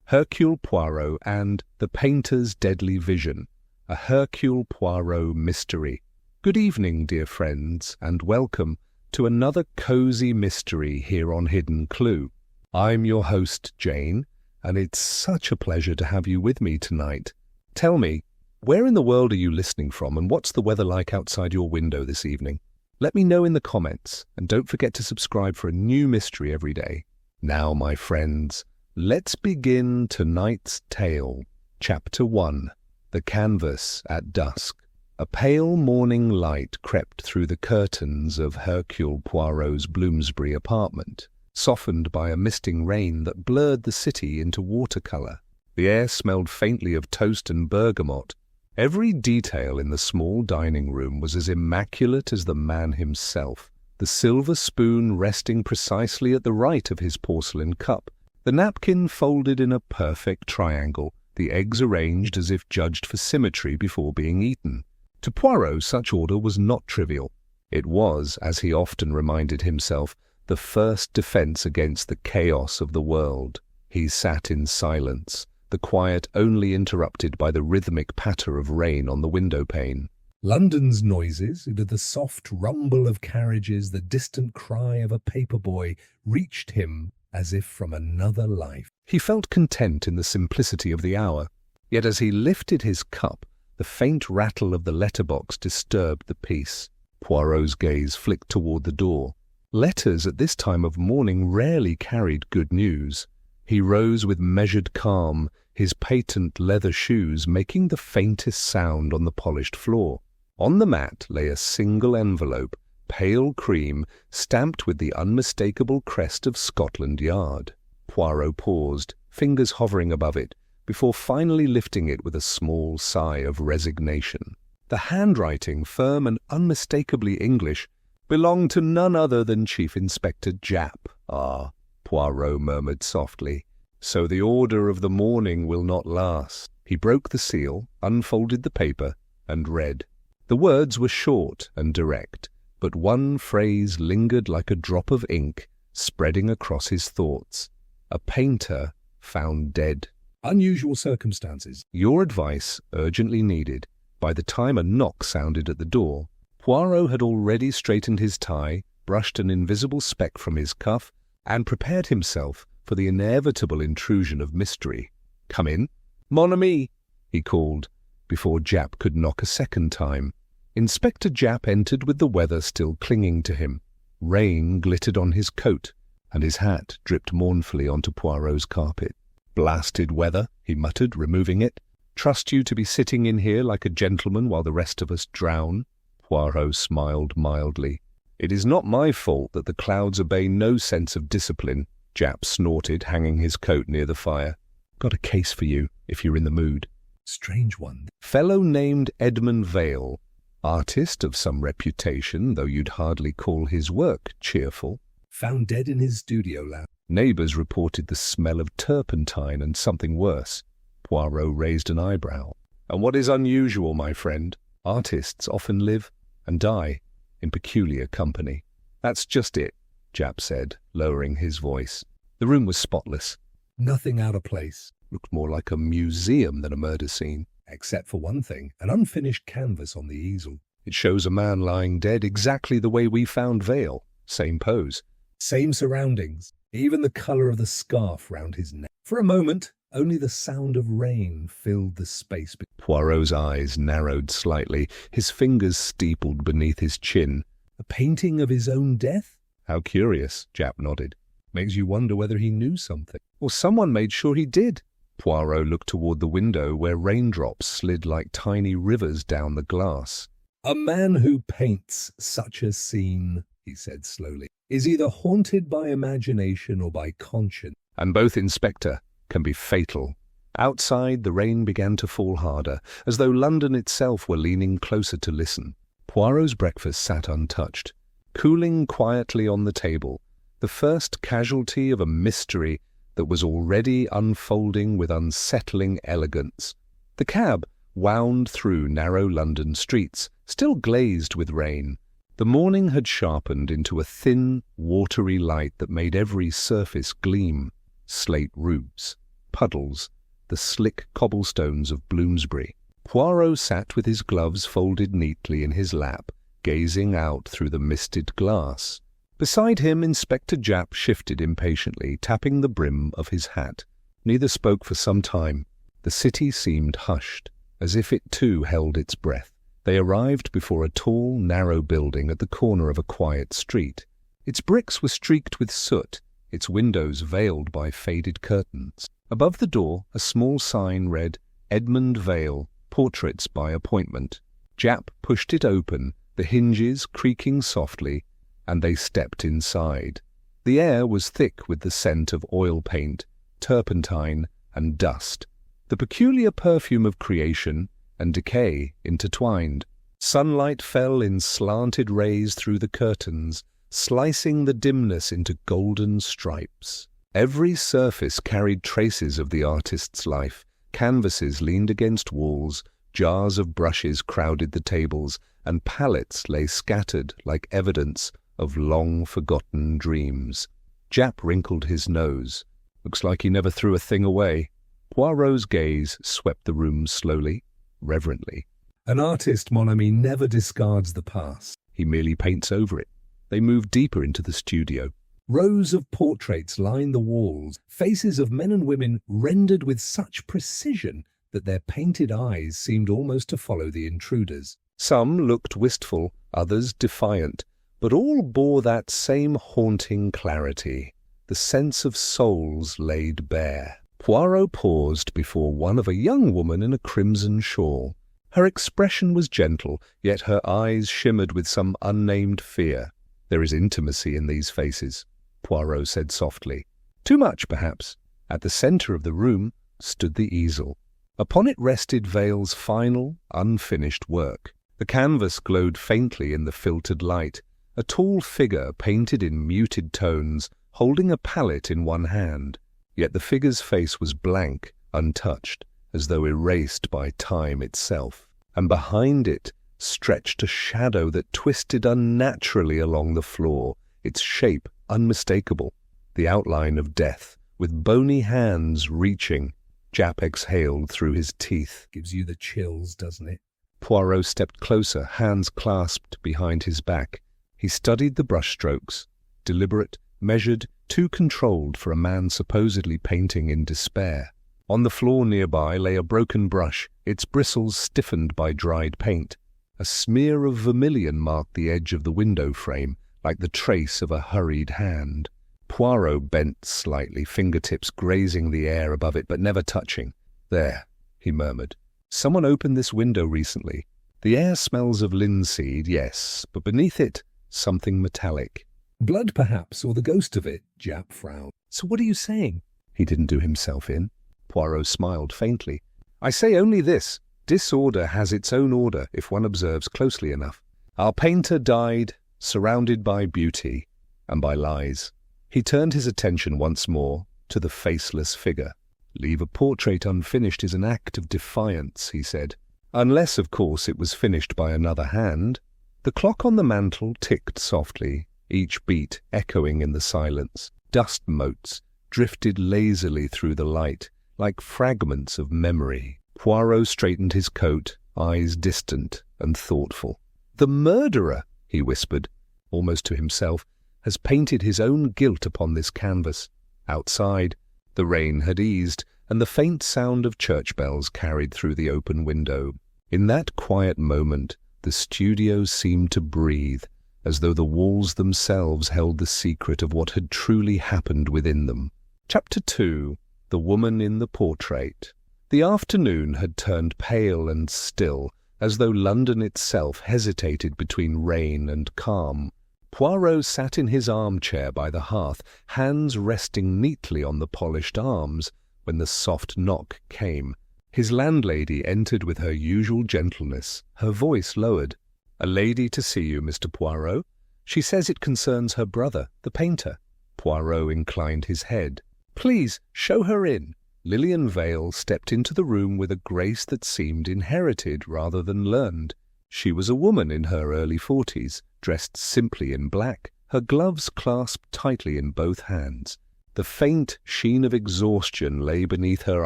Hercule Poirot and The Painter's Deadly Vision, a Hercule Poirot mystery. Good evening, dear friends, and welcome to another cozy mystery here on Hidden Clue. I'm your host, Jane, and it's such a pleasure to have you with me tonight. Tell me, where in the world are you listening from, and what's the weather like outside your window this evening? Let me know in the comments, and don't forget to subscribe for a new mystery every day. Now, my friends, let's begin tonight's tale. Chapter 1. The Canvas at Dusk. A pale morning light crept through the curtains of Hercule Poirot's Bloomsbury apartment, softened by a misting rain that blurred the city into watercolour. The air smelled faintly of toast and bergamot. Every detail in the small dining room was as immaculate as the man himself, the silver spoon resting precisely at the right of his porcelain cup, the napkin folded in a perfect triangle, the eggs arranged as if judged for symmetry before being eaten. To Poirot, such order was not trivial. It was, as he often reminded himself, the first defence against the chaos of the world. He sat in silence, the quiet only interrupted by the rhythmic patter of rain on the window-pane. London's noises, the soft rumble of carriages, the distant cry of a paper-boy, reached him as if from another life. He felt content in the simplicity of the hour, yet as he lifted his cup, the faint rattle of the letterbox disturbed the peace. Poirot's gaze flicked toward the door. Letters at this time of morning rarely carried good news. He rose with measured calm, his patent leather shoes making the faintest sound on the polished floor. On the mat lay a single envelope, pale cream, stamped with the unmistakable crest of Scotland Yard. Poirot paused, fingers hovering above it, before finally lifting it with a small sigh of resignation. The handwriting, firm and unmistakably English, belonged to none other than Chief Inspector Japp. "Ah," Poirot murmured softly, "so the order of the morning will not last." He broke the seal, unfolded the paper, and read. The words were short and direct, but one phrase lingered like a drop of ink, spreading across his thoughts. A painter found dead. Unusual circumstances. Your advice urgently needed. By the time a knock sounded at the door, Poirot had already straightened his tie, brushed an invisible speck from his cuff, and prepared himself for the inevitable intrusion of mystery. "Come in." "Mon ami," he called, before Japp could knock a second time. Inspector Japp entered with the weather still clinging to him. Rain glittered on his coat, and his hat dripped mournfully onto Poirot's carpet. "Blasted weather," he muttered, removing it. "Trust you to be sitting in here like a gentleman while the rest of us drown." Poirot smiled mildly. "It is not my fault that the clouds obey no sense of discipline," Japp snorted, hanging his coat near the fire. "Got a case for you, if you're in the mood." "Strange one." "Fellow named Edmund Vale. Artist of some reputation, though you'd hardly call his work cheerful. Found dead in his studio lab. Neighbours reported the smell of turpentine and something worse." Poirot raised an eyebrow. "And what is unusual, my friend? Artists often live and die in peculiar company." "That's just it," Japp said, lowering his voice. The room was spotless. Nothing out of place. Looked more like a museum than a murder scene. Except for one thing, an unfinished canvas on the easel. It shows a man lying dead exactly the way we found Vale. Same pose. Same surroundings. Even the colour of the scarf round his neck. For a moment, only the sound of rain filled the space. Poirot's eyes narrowed slightly, his fingers steepled beneath his chin. A painting of his own death? How curious, Japp nodded. Makes you wonder whether he knew something. Or someone made sure he did. Poirot looked toward the window where raindrops slid like tiny rivers down the glass. "A man who paints such a scene," he said slowly, "is either haunted by imagination or by conscience. And both, Inspector, can be fatal." Outside, the rain began to fall harder, as though London itself were leaning closer to listen. Poirot's breakfast sat untouched, cooling quietly on the table, the first casualty of a mystery that was already unfolding with unsettling elegance. The cab wound through narrow London streets, still glazed with rain. The morning had sharpened into a thin, watery light that made every surface gleam. Slate roofs, puddles, the slick cobblestones of Bloomsbury. Poirot sat with his gloves folded neatly in his lap, gazing out through the misted glass. Beside him, Inspector Japp shifted impatiently, tapping the brim of his hat. Neither spoke for some time. The city seemed hushed, as if it too held its breath. They arrived before a tall, narrow building at the corner of a quiet street. Its bricks were streaked with soot, its windows veiled by faded curtains. Above the door, a small sign read, "Edmund Vale, Portraits by Appointment." Japp pushed it open, the hinges creaking softly, and they stepped inside. The air was thick with the scent of oil paint, turpentine, and dust. The peculiar perfume of creation and decay intertwined. Sunlight fell in slanted rays through the curtains, slicing the dimness into golden stripes. Every surface carried traces of the artist's life. Canvases leaned against walls, jars of brushes crowded the tables, and palettes lay scattered like evidence of long-forgotten dreams. Japp wrinkled his nose. Looks like he never threw a thing away. Poirot's gaze swept the room slowly, reverently. An artist, mon ami, never discards the past. He merely paints over it. They moved deeper into the studio. Rows of portraits lined the walls, faces of men and women rendered with such precision that their painted eyes seemed almost to follow the intruders. Some looked wistful, others defiant, but all bore that same haunting clarity, the sense of souls laid bare. Poirot paused before one of a young woman in a crimson shawl. Her expression was gentle, yet her eyes shimmered with some unnamed fear. "There is intimacy in these faces," Poirot said softly. "Too much, perhaps." At the centre of the room stood the easel. Upon it rested Vale's final, unfinished work. The canvas glowed faintly in the filtered light. A tall figure painted in muted tones, holding a palette in one hand. Yet the figure's face was blank, untouched, as though erased by time itself. And behind it stretched a shadow that twisted unnaturally along the floor, its shape unmistakable, the outline of death, with bony hands reaching. Japp exhaled through his teeth. "Gives you the chills, doesn't it?" Poirot stepped closer, hands clasped behind his back. He studied the brushstrokes, deliberate, measured, too controlled for a man supposedly painting in despair. On the floor nearby lay a broken brush, its bristles stiffened by dried paint. A smear of vermilion marked the edge of the window frame, like the trace of a hurried hand. Poirot bent slightly, fingertips grazing the air above it, but never touching. "There," he murmured. "Someone opened this window recently. The air smells of linseed, yes, but beneath it, something metallic." "Blood, perhaps, or the ghost of it," Japp frowned. "So what are you saying?" He didn't do himself in. Poirot smiled faintly. "I say only this. Disorder has its own order if one observes closely enough. Our painter died surrounded by beauty and by lies." He turned his attention once more to the faceless figure. "Leave a portrait unfinished is an act of defiance," he said. "Unless, of course, it was finished by another hand." The clock on the mantel ticked softly, each beat echoing in the silence. Dust motes drifted lazily through the light, like fragments of memory. Poirot straightened his coat, eyes distant and thoughtful. "The murderer," he whispered, almost to himself, "has painted his own guilt upon this canvas." Outside, the rain had eased, and the faint sound of church bells carried through the open window. In that quiet moment, the studio seemed to breathe, as though the walls themselves held the secret of what had truly happened within them. Chapter 2. The Woman in the Portrait. The afternoon had turned pale and still, as though London itself hesitated between rain and calm. Poirot sat in his armchair by the hearth, hands resting neatly on the polished arms, when the soft knock came. His landlady entered with her usual gentleness, her voice lowered. "A lady to see you, Mr. Poirot. She says it concerns her brother, the painter." Poirot inclined his head. "Please, show her in." Lillian Vale stepped into the room with a grace that seemed inherited rather than learned. She was a woman in her early 40s, dressed simply in black, her gloves clasped tightly in both hands. The faint sheen of exhaustion lay beneath her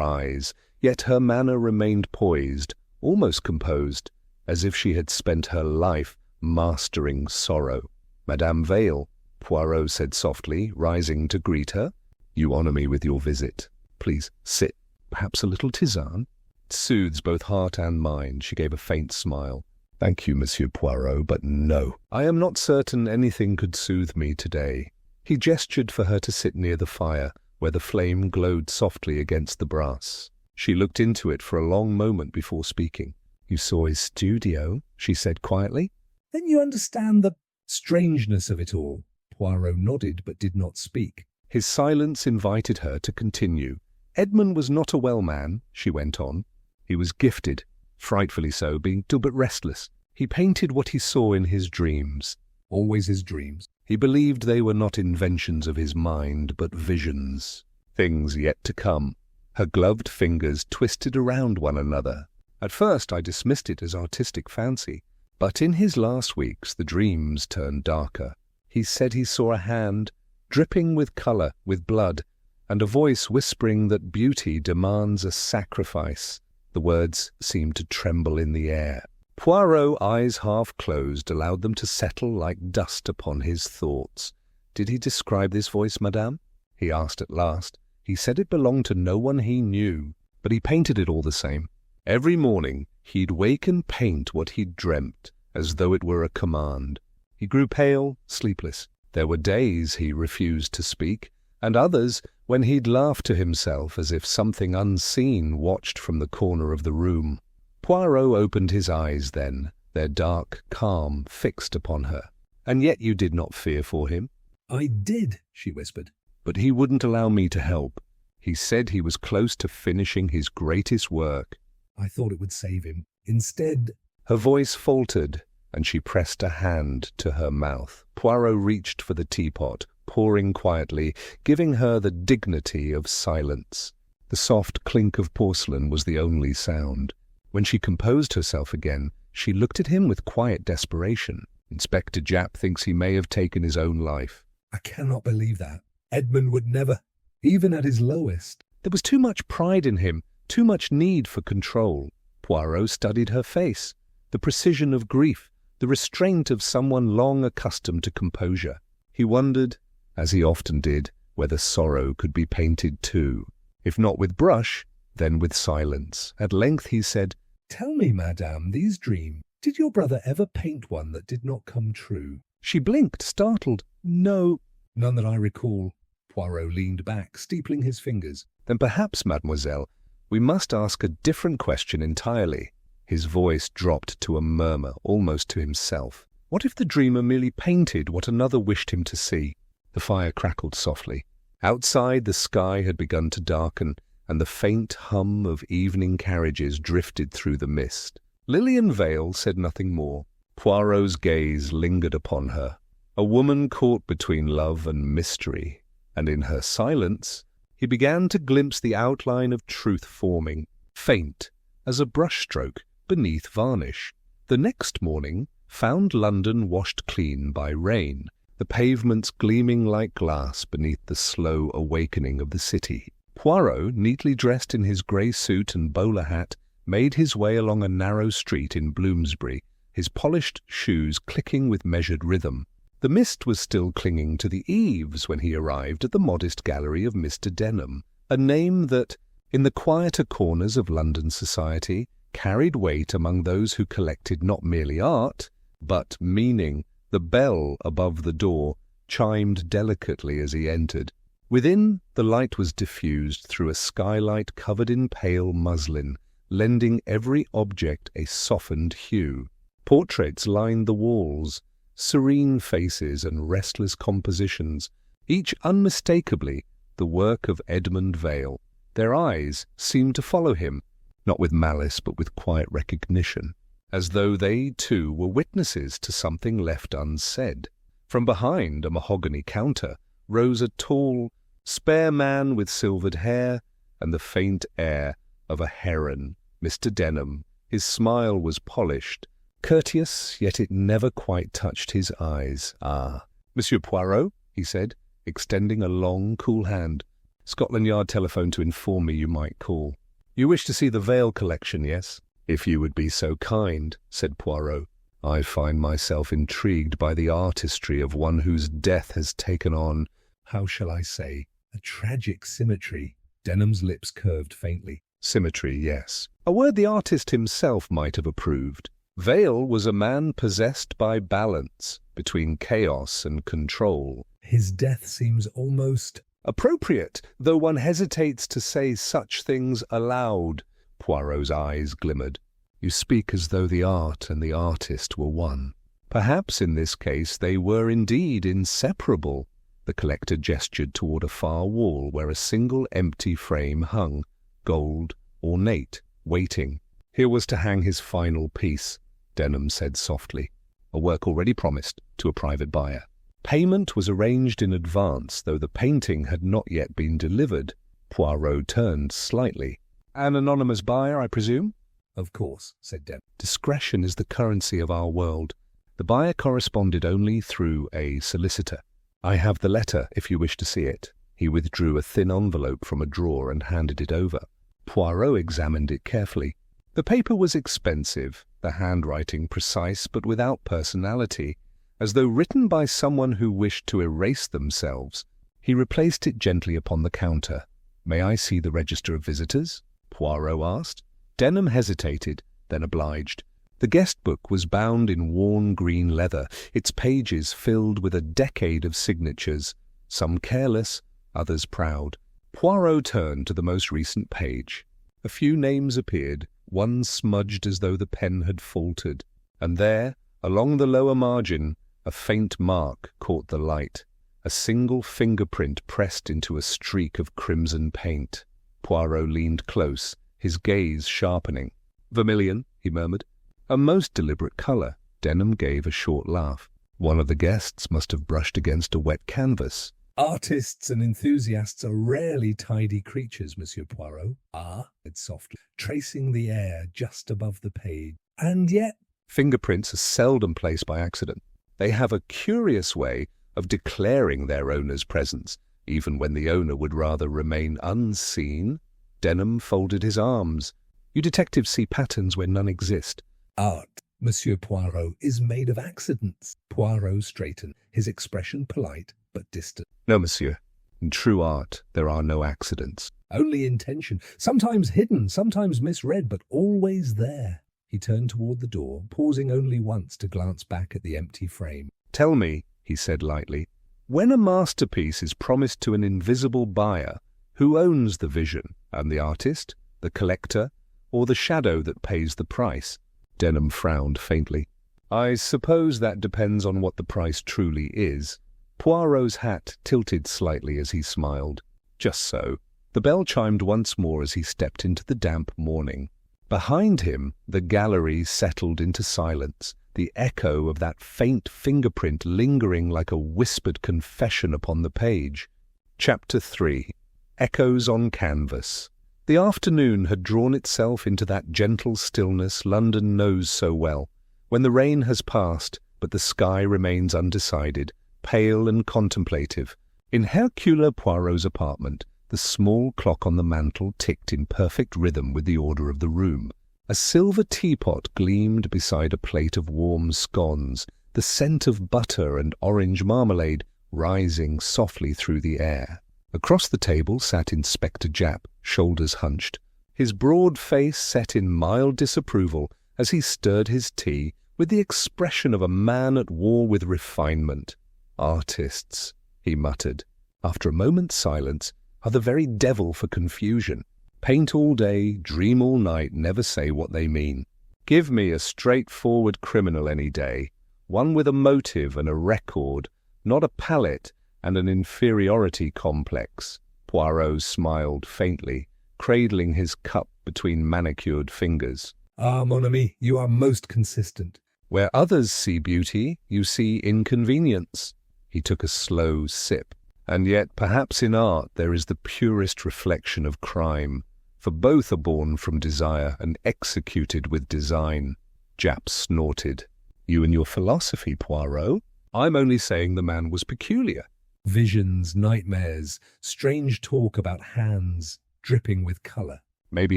eyes, yet her manner remained poised, almost composed, as if she had spent her life mastering sorrow. "Madame Vale," Poirot said softly, rising to greet her. "You honor me with your visit. Please sit. Perhaps a little tisane? It soothes both heart and mind." She gave a faint smile. "Thank you, Monsieur Poirot, but no. I am not certain anything could soothe me today." He gestured for her to sit near the fire, where the flame glowed softly against the brass. She looked into it for a long moment before speaking. "You saw his studio," she said quietly. "Then you understand the strangeness of it all." Poirot nodded but did not speak. His silence invited her to continue. "Edmund was not a well man," she went on. "He was gifted, frightfully so, being still but restless. He painted what he saw in his dreams. Always his dreams. He believed they were not inventions of his mind, but visions. Things yet to come." Her gloved fingers twisted around one another. "At first I dismissed it as artistic fancy, but in his last weeks the dreams turned darker. He said he saw a hand dripping with color, with blood, and a voice whispering that beauty demands a sacrifice." The words seemed to tremble in the air. Poirot, eyes half closed, allowed them to settle like dust upon his thoughts. "Did he describe this voice, madame?" he asked at last. "He said it belonged to no one he knew, but he painted it all the same. Every morning he'd wake and paint what he'd dreamt, as though it were a command. He grew pale, sleepless. There were days he refused to speak, and others when he'd laugh to himself as if something unseen watched from the corner of the room." Poirot opened his eyes then, their dark calm fixed upon her. "And yet you did not fear for him?" "I did," she whispered. "But he wouldn't allow me to help. He said he was close to finishing his greatest work. I thought it would save him. Instead—" Her voice faltered, and she pressed a hand to her mouth. Poirot reached for the teapot, pouring quietly, giving her the dignity of silence. The soft clink of porcelain was the only sound. When she composed herself again, she looked at him with quiet desperation. "Inspector Japp thinks he may have taken his own life." "I cannot believe that. Edmund would never, even at his lowest." "There was too much pride in him, too much need for control." Poirot studied her face, the precision of grief, the restraint of someone long accustomed to composure. He wondered, as he often did, whether sorrow could be painted too. If not with brush, then with silence. At length he said, "Tell me, madame, these dreams, did your brother ever paint one that did not come true?" She blinked, startled. "No, none that I recall." Poirot leaned back, steepling his fingers. "Then perhaps, mademoiselle, we must ask a different question entirely." His voice dropped to a murmur, almost to himself. "What if the dreamer merely painted what another wished him to see?" The fire crackled softly. Outside, the sky had begun to darken, and the faint hum of evening carriages drifted through the mist. Lillian Vale said nothing more. Poirot's gaze lingered upon her, a woman caught between love and mystery, and in her silence he began to glimpse the outline of truth forming, faint as a brushstroke beneath varnish. The next morning found London washed clean by rain, the pavements gleaming like glass beneath the slow awakening of the city. Poirot, neatly dressed in his grey suit and bowler hat, made his way along a narrow street in Bloomsbury, his polished shoes clicking with measured rhythm. The mist was still clinging to the eaves when he arrived at the modest gallery of Mr. Denham, a name that, in the quieter corners of London society, carried weight among those who collected not merely art, but meaning. The bell above the door chimed delicately as he entered. Within, the light was diffused through a skylight covered in pale muslin, lending every object a softened hue. Portraits lined the walls, serene faces and restless compositions, each unmistakably the work of Edmund Vale. Their eyes seemed to follow him, not with malice but with quiet recognition, as though they too were witnesses to something left unsaid. From behind a mahogany counter rose a tall, spare man with silvered hair and the faint air of a heron. Mr. Denham. His smile was polished, courteous, yet it never quite touched his eyes. "Ah, Monsieur Poirot," he said, extending a long, cool hand. "Scotland Yard telephoned to inform me you might call. You wish to see the Veil collection, yes?" "If you would be so kind," said Poirot. "I find myself intrigued by the artistry of one whose death has taken on, how shall I say, a tragic symmetry." Denham's lips curved faintly. "Symmetry, yes. A word the artist himself might have approved. Veil was a man possessed by balance between chaos and control. His death seems almost appropriate, though one hesitates to say such things aloud." Poirot's eyes glimmered. "You speak as though the art and the artist were one. Perhaps in this case they were indeed inseparable." The collector gestured toward a far wall where a single empty frame hung, gold, ornate, waiting. Here was to hang his final piece, Denham said softly, a work already promised to a private buyer. Payment was arranged in advance, though the painting had not yet been delivered. Poirot turned slightly. "An anonymous buyer, I presume?" "Of course," said Denham. "Discretion is the currency of our world. The buyer corresponded only through a solicitor. I have the letter, if you wish to see it." He withdrew a thin envelope from a drawer and handed it over. Poirot examined it carefully. The paper was expensive, the handwriting precise but without personality, as though written by someone who wished to erase themselves. He replaced it gently upon the counter. "May I see the register of visitors?" Poirot asked. Denham hesitated, then obliged. The guest book was bound in worn green leather, its pages filled with a decade of signatures, some careless, others proud. Poirot turned to the most recent page. A few names appeared, one smudged as though the pen had faltered, and there, along the lower margin, a faint mark caught the light, a single fingerprint pressed into a streak of crimson paint. Poirot leaned close, his gaze sharpening. "Vermilion," he murmured. "A most deliberate colour." Denham gave a short laugh. "One of the guests must have brushed against a wet canvas." "Artists and enthusiasts are rarely tidy creatures, Monsieur Poirot." "Ah," said softly, tracing the air just above the page. "And yet—" "Fingerprints are seldom placed by accident. They have a curious way of declaring their owner's presence, even when the owner would rather remain unseen." Denham folded his arms. "You detectives see patterns where none exist." "Art, Monsieur Poirot, is made of accidents." Poirot straightened, his expression polite but distant. "No, monsieur. In true art, there are no accidents. Only intention, sometimes hidden, sometimes misread, but always there." He turned toward the door, pausing only once to glance back at the empty frame. "Tell me," he said lightly, "when a masterpiece is promised to an invisible buyer, who owns the vision, and the artist, the collector, or the shadow that pays the price?" Denham frowned faintly. "I suppose that depends on what the price truly is." Poirot's hat tilted slightly as he smiled. "Just so." The bell chimed once more as he stepped into the damp morning. Behind him, the gallery settled into silence, the echo of that faint fingerprint lingering like a whispered confession upon the page. Chapter 3. Echoes on Canvas. The afternoon had drawn itself into that gentle stillness London knows so well, when the rain has passed, but the sky remains undecided, pale and contemplative. In Hercule Poirot's apartment, the small clock on the mantel ticked in perfect rhythm with the order of the room. A silver teapot gleamed beside a plate of warm scones, the scent of butter and orange marmalade rising softly through the air. Across the table sat Inspector Japp, shoulders hunched, his broad face set in mild disapproval as he stirred his tea with the expression of a man at war with refinement. "Artists," he muttered, after a moment's silence, "are the very devil for confusion. Paint all day, dream all night, never say what they mean. Give me a straightforward criminal any day, one with a motive and a record, not a palette and an inferiority complex." Poirot smiled faintly, cradling his cup between manicured fingers. "Ah, mon ami, you are most consistent." "Where others see beauty, you see inconvenience." He took a slow sip. "And yet perhaps in art there is the purest reflection of crime, for both are born from desire and executed with design." Japp snorted. "You and your philosophy, Poirot. I'm only saying the man was peculiar. Visions, nightmares, strange talk about hands dripping with colour. Maybe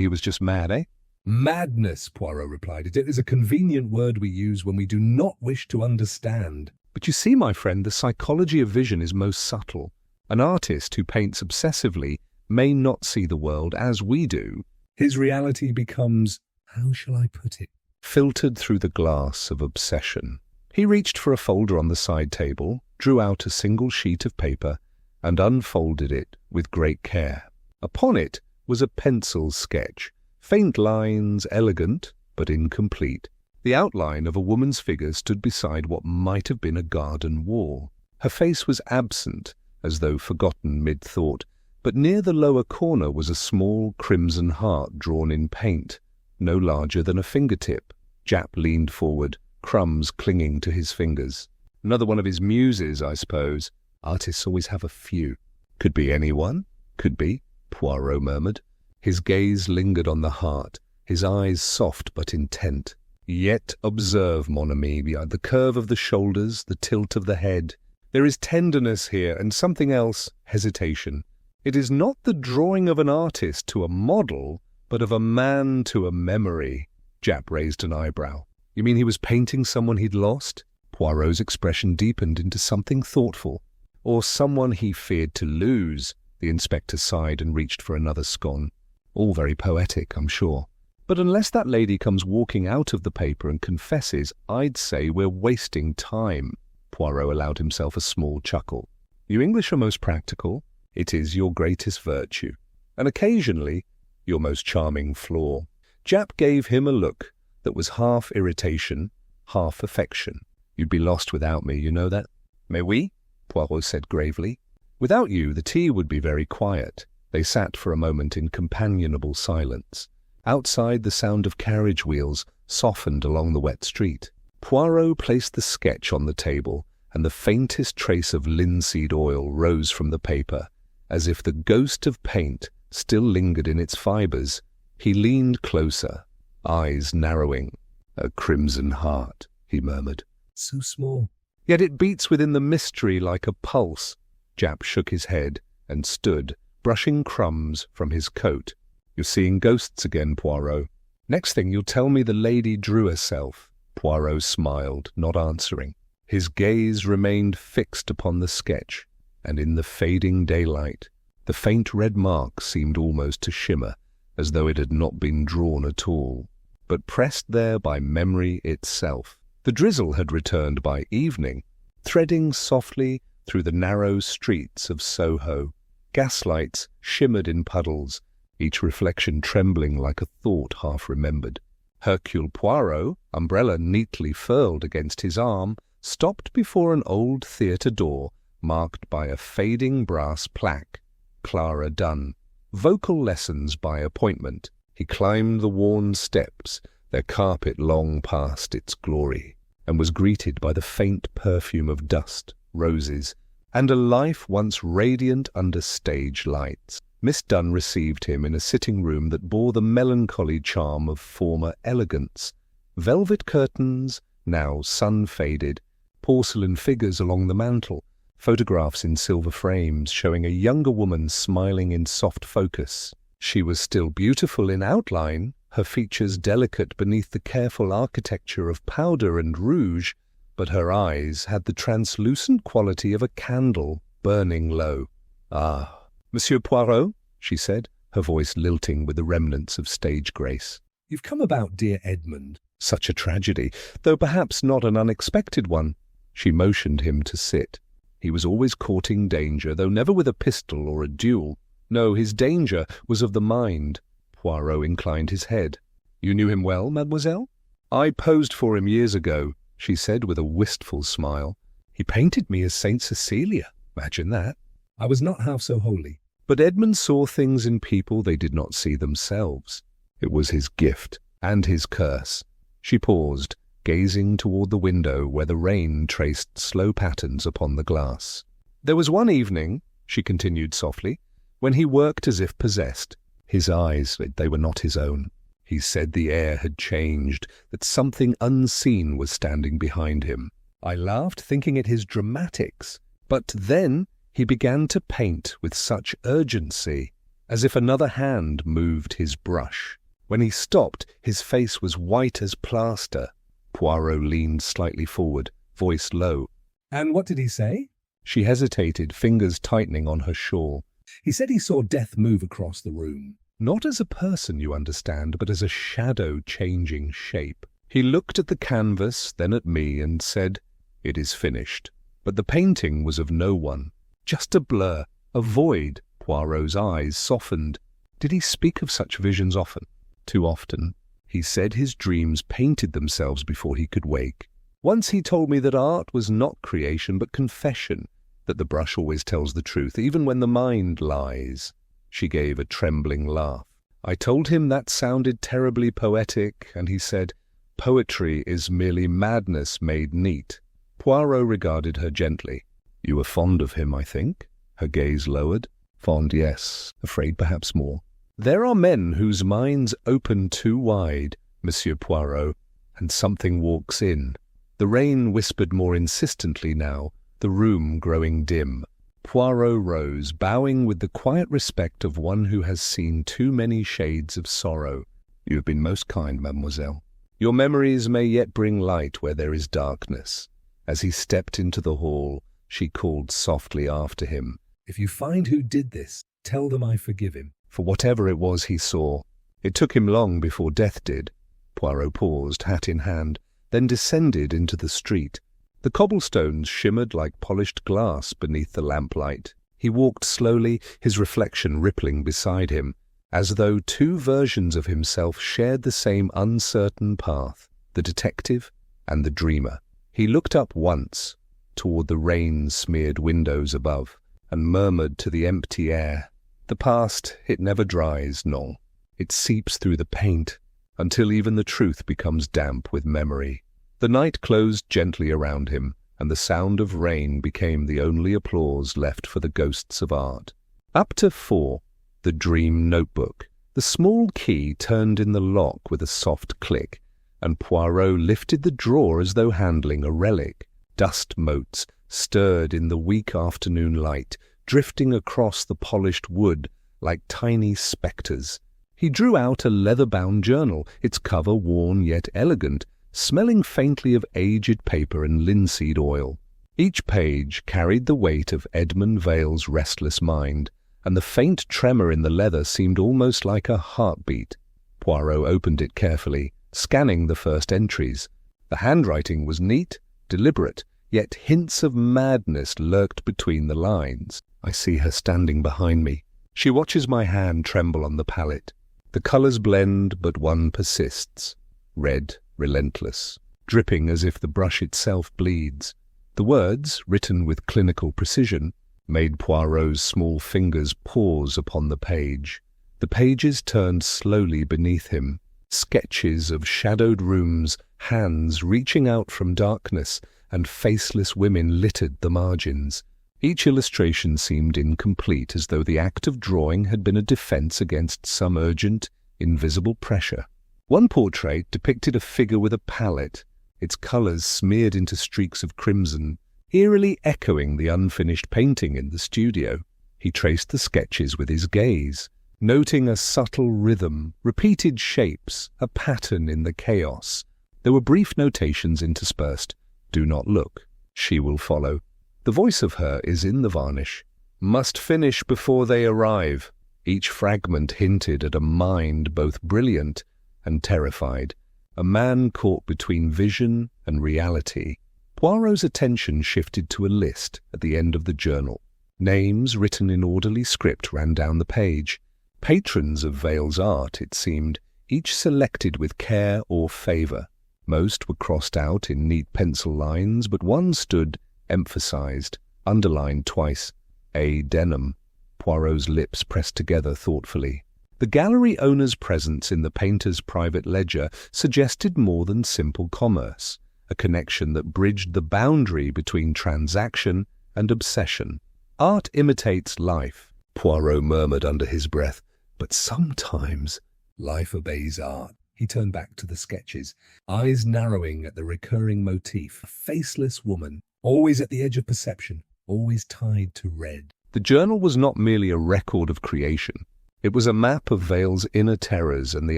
he was just mad, eh? Madness, Poirot replied. It is a convenient word we use when we do not wish to understand. But you see, my friend, the psychology of vision is most subtle. An artist who paints obsessively may not see the world as we do. His reality becomes, how shall I put it, filtered through the glass of obsession. He reached for a folder on the side table, drew out a single sheet of paper, and unfolded it with great care. Upon it was a pencil sketch, faint lines, elegant but incomplete. The outline of a woman's figure stood beside what might have been a garden wall. Her face was absent, as though forgotten mid-thought, but near the lower corner was a small crimson heart drawn in paint, no larger than a fingertip. Japp leaned forward, crumbs clinging to his fingers. Another one of his muses, I suppose. Artists always have a few. Could be anyone. Could be, Poirot murmured. His gaze lingered on the heart, his eyes soft but intent. Yet observe, mon ami, the curve of the shoulders, the tilt of the head. There is tenderness here, and something else, hesitation. It is not the drawing of an artist to a model, but of a man to a memory. Japp raised an eyebrow. You mean he was painting someone he'd lost? Poirot's expression deepened into something thoughtful. Or someone he feared to lose. The inspector sighed and reached for another scone. All very poetic, I'm sure. But unless that lady comes walking out of the paper and confesses, I'd say we're wasting time. Poirot allowed himself a small chuckle. You English are most practical. It is your greatest virtue. And occasionally, your most charming flaw. Japp gave him a look that was half irritation, half affection. You'd be lost without me, you know that? Mais oui, Poirot said gravely. Without you, the tea would be very quiet. They sat for a moment in companionable silence. Outside, the sound of carriage wheels softened along the wet street. Poirot placed the sketch on the table, and the faintest trace of linseed oil rose from the paper, as if the ghost of paint still lingered in its fibres. He leaned closer, eyes narrowing. A crimson heart, he murmured. So small. Yet it beats within the mystery like a pulse. Japp shook his head and stood, brushing crumbs from his coat. You're seeing ghosts again, Poirot. Next thing you'll tell me the lady drew herself. Poirot smiled, not answering. His gaze remained fixed upon the sketch, and in the fading daylight, the faint red mark seemed almost to shimmer, as though it had not been drawn at all, but pressed there by memory itself. The drizzle had returned by evening, threading softly through the narrow streets of Soho. Gaslights shimmered in puddles, each reflection trembling like a thought half-remembered. Hercule Poirot, umbrella neatly furled against his arm, stopped before an old theatre door marked by a fading brass plaque, Clara Dunn. Vocal lessons by appointment. He climbed the worn steps, their carpet long past its glory, and was greeted by the faint perfume of dust, roses, and a life once radiant under stage lights. Miss Dunn received him in a sitting-room that bore the melancholy charm of former elegance. Velvet curtains, now sun-faded, porcelain figures along the mantel, photographs in silver frames showing a younger woman smiling in soft focus. She was still beautiful in outline, her features delicate beneath the careful architecture of powder and rouge, but her eyes had the translucent quality of a candle burning low. "Ah, Monsieur Poirot," she said, her voice lilting with the remnants of stage grace. "You've come about dear Edmund. Such a tragedy, though perhaps not an unexpected one." She motioned him to sit. He was always courting danger, though never with a pistol or a duel. No, his danger was of the mind. Poirot inclined his head. "You knew him well, mademoiselle?" "I posed for him years ago," she said with a wistful smile. "He painted me as Saint Cecilia. Imagine that. I was not half so holy. But Edmund saw things in people they did not see themselves. It was his gift and his curse." She paused, gazing toward the window where the rain traced slow patterns upon the glass. "There was one evening," she continued softly, "when he worked as if possessed. His eyes, they were not his own. He said the air had changed, that something unseen was standing behind him. I laughed, thinking it his dramatics. But then He began to paint with such urgency, as if another hand moved his brush. When he stopped, his face was white as plaster. Poirot leaned slightly forward, voice low. "And what did he say?" She hesitated, fingers tightening on her shawl. "He said he saw death move across the room." "Not as a person, you understand, but as a shadow changing shape." He looked at the canvas, then at me, and said, "It is finished." But the painting was of no one. Just a blur, a void. Poirot's eyes softened. Did he speak of such visions often? Too often. He said his dreams painted themselves before he could wake. Once he told me that art was not creation but confession, that the brush always tells the truth, even when the mind lies. She gave a trembling laugh. I told him that sounded terribly poetic, and he said, "Poetry is merely madness made neat." Poirot regarded her gently. "You were fond of him, I think?" Her gaze lowered. "Fond, yes. Afraid perhaps more." "There are men whose minds open too wide, Monsieur Poirot, and something walks in." The rain whispered more insistently now, the room growing dim. Poirot rose, bowing with the quiet respect of one who has seen too many shades of sorrow. "You have been most kind, mademoiselle. Your memories may yet bring light where there is darkness." As he stepped into the hall, she called softly after him, "If you find who did this, tell them I forgive him." For whatever it was he saw, it took him long before death did. Poirot paused, hat in hand, then descended into the street. The cobblestones shimmered like polished glass beneath the lamplight. He walked slowly, his reflection rippling beside him, as though two versions of himself shared the same uncertain path, the detective and the dreamer. He looked up once, toward the rain-smeared windows above, and murmured to the empty air, "The past, it never dries, non. It seeps through the paint, until even the truth becomes damp with memory." The night closed gently around him, and the sound of rain became the only applause left for the ghosts of art. Up to 4, the dream notebook. The small key turned in the lock with a soft click, and Poirot lifted the drawer as though handling a relic. Dust motes stirred in the weak afternoon light, drifting across the polished wood like tiny spectres. He drew out a leather-bound journal, its cover worn yet elegant, smelling faintly of aged paper and linseed oil. Each page carried the weight of Edmund Vale's restless mind, and the faint tremor in the leather seemed almost like a heartbeat. Poirot opened it carefully, scanning the first entries. The handwriting was neat, deliberate, yet hints of madness lurked between the lines. I see her standing behind me. She watches my hand tremble on the palette. The colors blend, but one persists. Red, relentless, dripping as if the brush itself bleeds. The words, written with clinical precision, made Poirot's small fingers pause upon the page. The pages turned slowly beneath him. Sketches of shadowed rooms, hands reaching out from darkness, and faceless women littered the margins. Each illustration seemed incomplete, as though the act of drawing had been a defense against some urgent, invisible pressure. One portrait depicted a figure with a palette, its colors smeared into streaks of crimson, eerily echoing the unfinished painting in the studio. He traced the sketches with his gaze, noting a subtle rhythm, repeated shapes, a pattern in the chaos. There were brief notations interspersed. "Do not look. She will follow." The voice of her is in the varnish. "Must finish before they arrive." Each fragment hinted at a mind both brilliant and terrified, a man caught between vision and reality. Poirot's attention shifted to a list at the end of the journal. Names written in orderly script ran down the page. Patrons of Vale's art, it seemed, each selected with care or favour. Most were crossed out in neat pencil lines, but one stood emphasized, underlined twice. A. Denham. Poirot's lips pressed together thoughtfully. The gallery owner's presence in the painter's private ledger suggested more than simple commerce, a connection that bridged the boundary between transaction and obsession. "Art imitates life," Poirot murmured under his breath, "but sometimes life obeys art." He turned back to the sketches, eyes narrowing at the recurring motif. A faceless woman, always at the edge of perception, always tied to red. The journal was not merely a record of creation. It was a map of Vale's inner terrors and the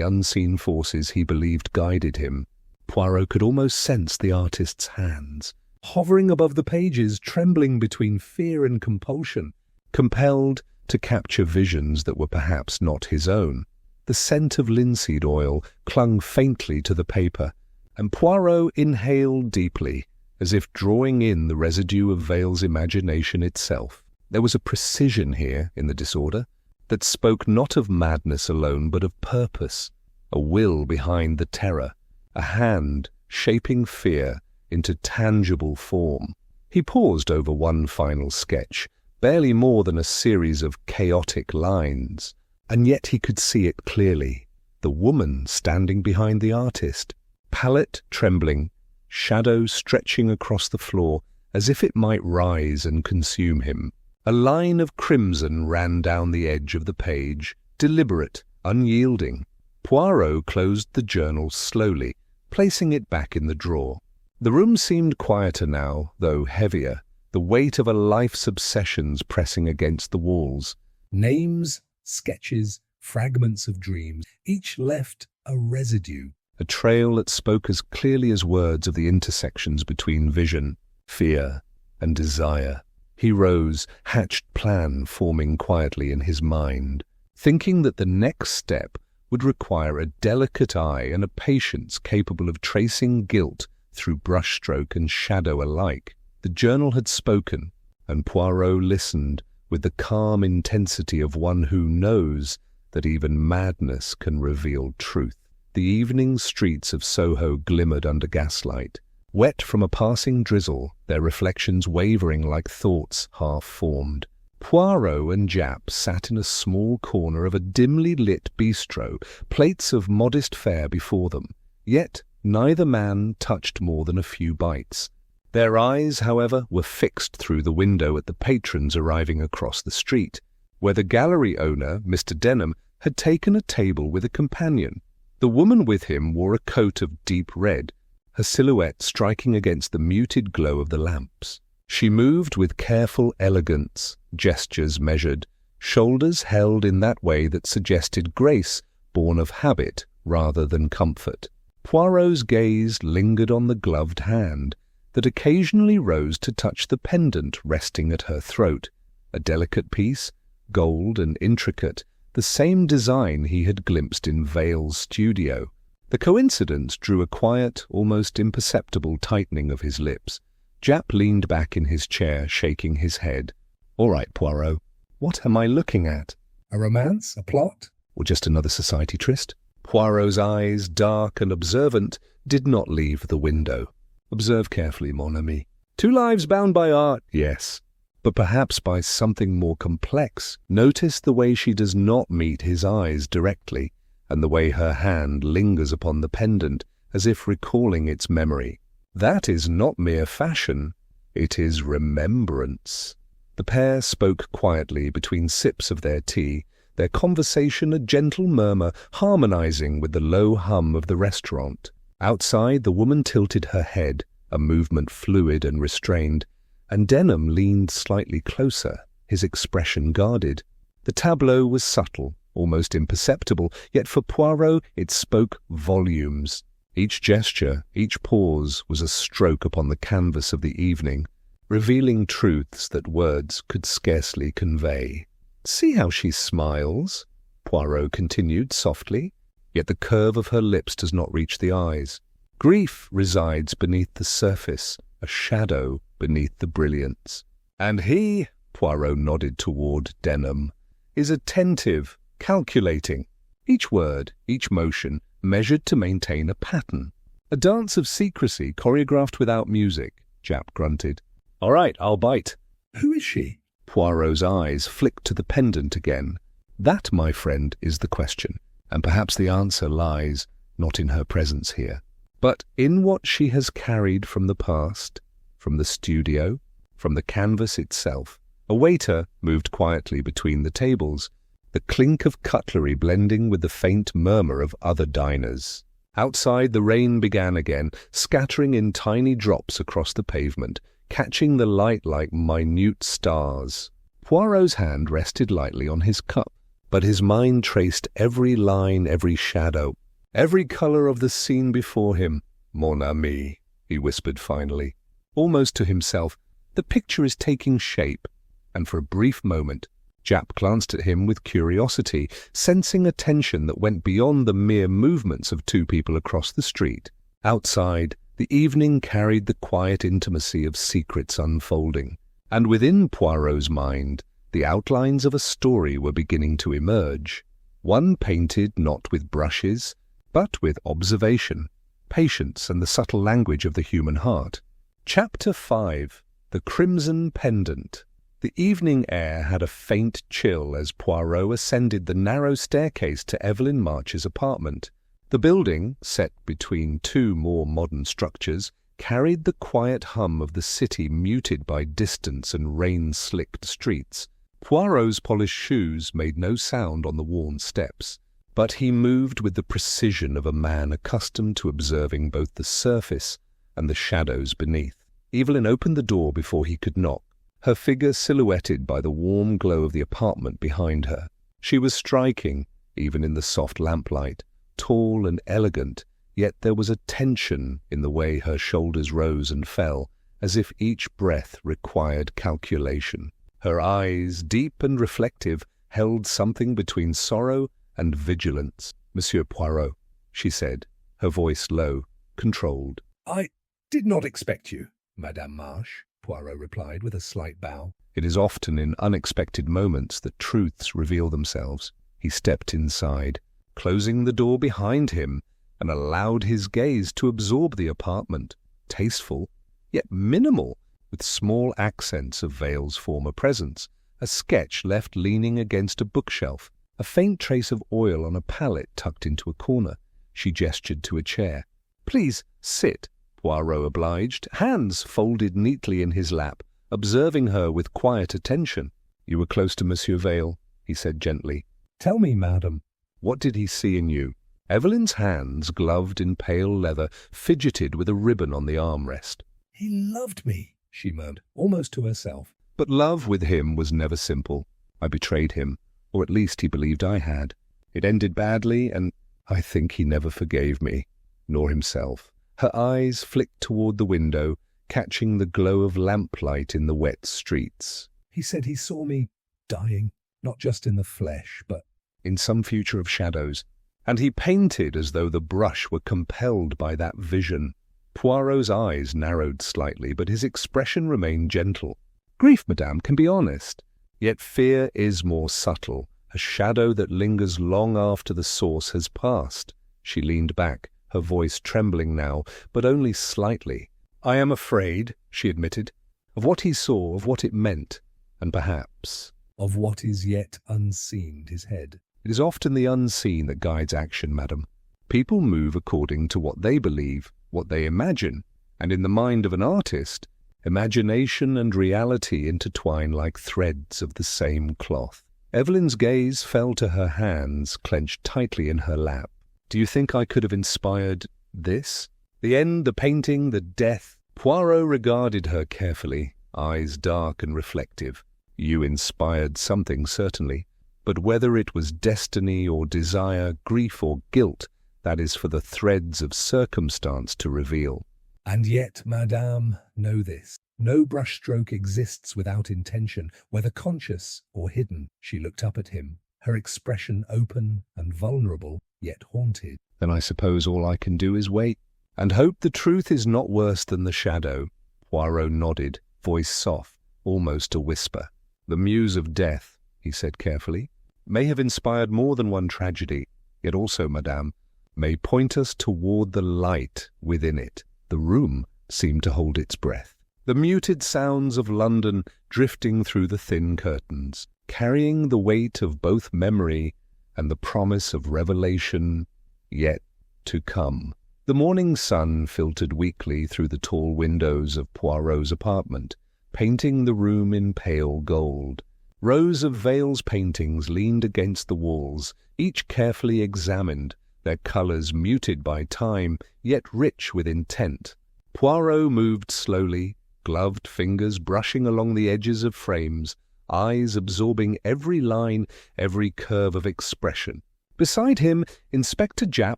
unseen forces he believed guided him. Poirot could almost sense the artist's hands, hovering above the pages, trembling between fear and compulsion, compelled to capture visions that were perhaps not his own. The scent of linseed oil clung faintly to the paper, and Poirot inhaled deeply, as if drawing in the residue of Vale's imagination itself. There was a precision here in the disorder that spoke not of madness alone but of purpose, a will behind the terror, a hand shaping fear into tangible form. He paused over one final sketch, barely more than a series of chaotic lines, and yet he could see it clearly. The woman standing behind the artist, palette trembling, shadow stretching across the floor as if it might rise and consume him. A line of crimson ran down the edge of the page, deliberate, unyielding. Poirot closed the journal slowly, placing it back in the drawer. The room seemed quieter now, though heavier, the weight of a life's obsessions pressing against the walls. Names, sketches, fragments of dreams, each left a residue. A trail that spoke as clearly as words of the intersections between vision, fear, and desire. He rose, hatched plan forming quietly in his mind, thinking that the next step would require a delicate eye and a patience capable of tracing guilt through brushstroke and shadow alike. The journal had spoken, and Poirot listened with the calm intensity of one who knows that even madness can reveal truth. The evening streets of Soho glimmered under gaslight, wet from a passing drizzle, their reflections wavering like thoughts half-formed. Poirot and Japp sat in a small corner of a dimly lit bistro, plates of modest fare before them, yet neither man touched more than a few bites. Their eyes, however, were fixed through the window at the patrons arriving across the street, where the gallery owner, Mr. Denham, had taken a table with a companion. The woman with him wore a coat of deep red, her silhouette striking against the muted glow of the lamps. She moved with careful elegance, gestures measured, shoulders held in that way that suggested grace born of habit rather than comfort. Poirot's gaze lingered on the gloved hand that occasionally rose to touch the pendant resting at her throat, a delicate piece, gold and intricate, the same design he had glimpsed in Vale's studio. The coincidence drew a quiet, almost imperceptible tightening of his lips. Japp leaned back in his chair, shaking his head. "All right, Poirot, what am I looking at? A romance? A plot? Or just another society tryst?" Poirot's eyes, dark and observant, did not leave the window. "Observe carefully, mon ami. 2 lives bound by art, yes, but perhaps by something more complex. Notice the way she does not meet his eyes directly, and the way her hand lingers upon the pendant as if recalling its memory. That is not mere fashion, it is remembrance." The pair spoke quietly between sips of their tea, their conversation a gentle murmur harmonizing with the low hum of the restaurant. Outside, the woman tilted her head, a movement fluid and restrained, and Denham leaned slightly closer, his expression guarded. The tableau was subtle, almost imperceptible, yet for Poirot it spoke volumes. Each gesture, each pause was a stroke upon the canvas of the evening, revealing truths that words could scarcely convey. "See how she smiles," Poirot continued softly, yet the curve of her lips does not reach the eyes. "Grief resides beneath the surface, a shadow beneath the brilliance. And he," Poirot nodded toward Denham, "is attentive, calculating. Each word, each motion, measured to maintain a pattern. A dance of secrecy choreographed without music," Japp grunted. "All right, I'll bite." Who is she? Poirot's eyes flicked to the pendant again. "That, my friend, is the question, and perhaps the answer lies not in her presence here, but in what she has carried from the past, from the studio, from the canvas itself." A waiter moved quietly between the tables, the clink of cutlery blending with the faint murmur of other diners. Outside, the rain began again, scattering in tiny drops across the pavement, catching the light like minute stars. Poirot's hand rested lightly on his cup, but his mind traced every line, every shadow, every colour of the scene before him. "Mon ami," he whispered finally, almost to himself, "the picture is taking shape." And for a brief moment, Japp glanced at him with curiosity, sensing a tension that went beyond the mere movements of two people across the street. Outside, the evening carried the quiet intimacy of secrets unfolding, and within Poirot's mind, the outlines of a story were beginning to emerge, one painted not with brushes, but with observation, patience, and the subtle language of the human heart. Chapter 5. The Crimson Pendant. The evening air had a faint chill as Poirot ascended the narrow staircase to Evelyn March's apartment. The building, set between two more modern structures, carried the quiet hum of the city muted by distance and rain-slicked streets. Poirot's polished shoes made no sound on the worn steps, but he moved with the precision of a man accustomed to observing both the surface and the shadows beneath. Evelyn opened the door before he could knock, her figure silhouetted by the warm glow of the apartment behind her. She was striking, even in the soft lamplight, tall and elegant, yet there was a tension in the way her shoulders rose and fell, as if each breath required calculation. Her eyes, deep and reflective, held something between sorrow and vigilance. "Monsieur Poirot," she said, her voice low, controlled. "I did not expect you, Madame March," Poirot replied with a slight bow. It is often in unexpected moments that truths reveal themselves. He stepped inside, closing the door behind him, and allowed his gaze to absorb the apartment, tasteful, yet minimal, with small accents of Vale's former presence, a sketch left leaning against a bookshelf, a faint trace of oil on a palette tucked into a corner. She gestured to a chair. "Please, sit," Poirot obliged, hands folded neatly in his lap, observing her with quiet attention. "You were close to Monsieur Vale," he said gently. "Tell me, madam." "What did he see in you?" Evelyn's hands, gloved in pale leather, fidgeted with a ribbon on the armrest. "He loved me," she murmured, almost to herself. "But love with him was never simple. I betrayed him, or at least he believed I had. It ended badly, and I think he never forgave me, nor himself." Her eyes flicked toward the window, catching the glow of lamplight in the wet streets. "He said he saw me dying, not just in the flesh, but in some future of shadows, and he painted as though the brush were compelled by that vision." Poirot's eyes narrowed slightly, but his expression remained gentle. "Grief, madame, can be honest, yet fear is more subtle, a shadow that lingers long after the source has passed." She leaned back, her voice trembling now, but only slightly. "I am afraid," she admitted, "of what he saw, of what it meant, and perhaps of what is yet unseen." His head. "It is often the unseen that guides action, madam. People move according to what they believe, what they imagine, and in the mind of an artist, imagination and reality intertwine like threads of the same cloth." Evelyn's gaze fell to her hands clenched tightly in her lap. "Do you think I could have inspired this? The end, the painting, the death?" Poirot regarded her carefully, eyes dark and reflective. "You inspired something, certainly, but whether it was destiny or desire, grief or guilt, that is for the threads of circumstance to reveal." "And yet, madame, know this. No brushstroke exists without intention, whether conscious or hidden." She looked up at him, her expression open and vulnerable, yet haunted. "Then I suppose all I can do is wait, and hope the truth is not worse than the shadow." Poirot nodded, voice soft, almost a whisper. "The muse of death," he said carefully, "may have inspired more than one tragedy, yet also, madame, may point us toward the light within it." The room seemed to hold its breath. The muted sounds of London drifting through the thin curtains, carrying the weight of both memory and the promise of revelation yet to come. The morning sun filtered weakly through the tall windows of Poirot's apartment, painting the room in pale gold. Rows of Vale's paintings leaned against the walls, each carefully examined, their colours muted by time, yet rich with intent. Poirot moved slowly, gloved fingers brushing along the edges of frames, eyes absorbing every line, every curve of expression. Beside him, Inspector Japp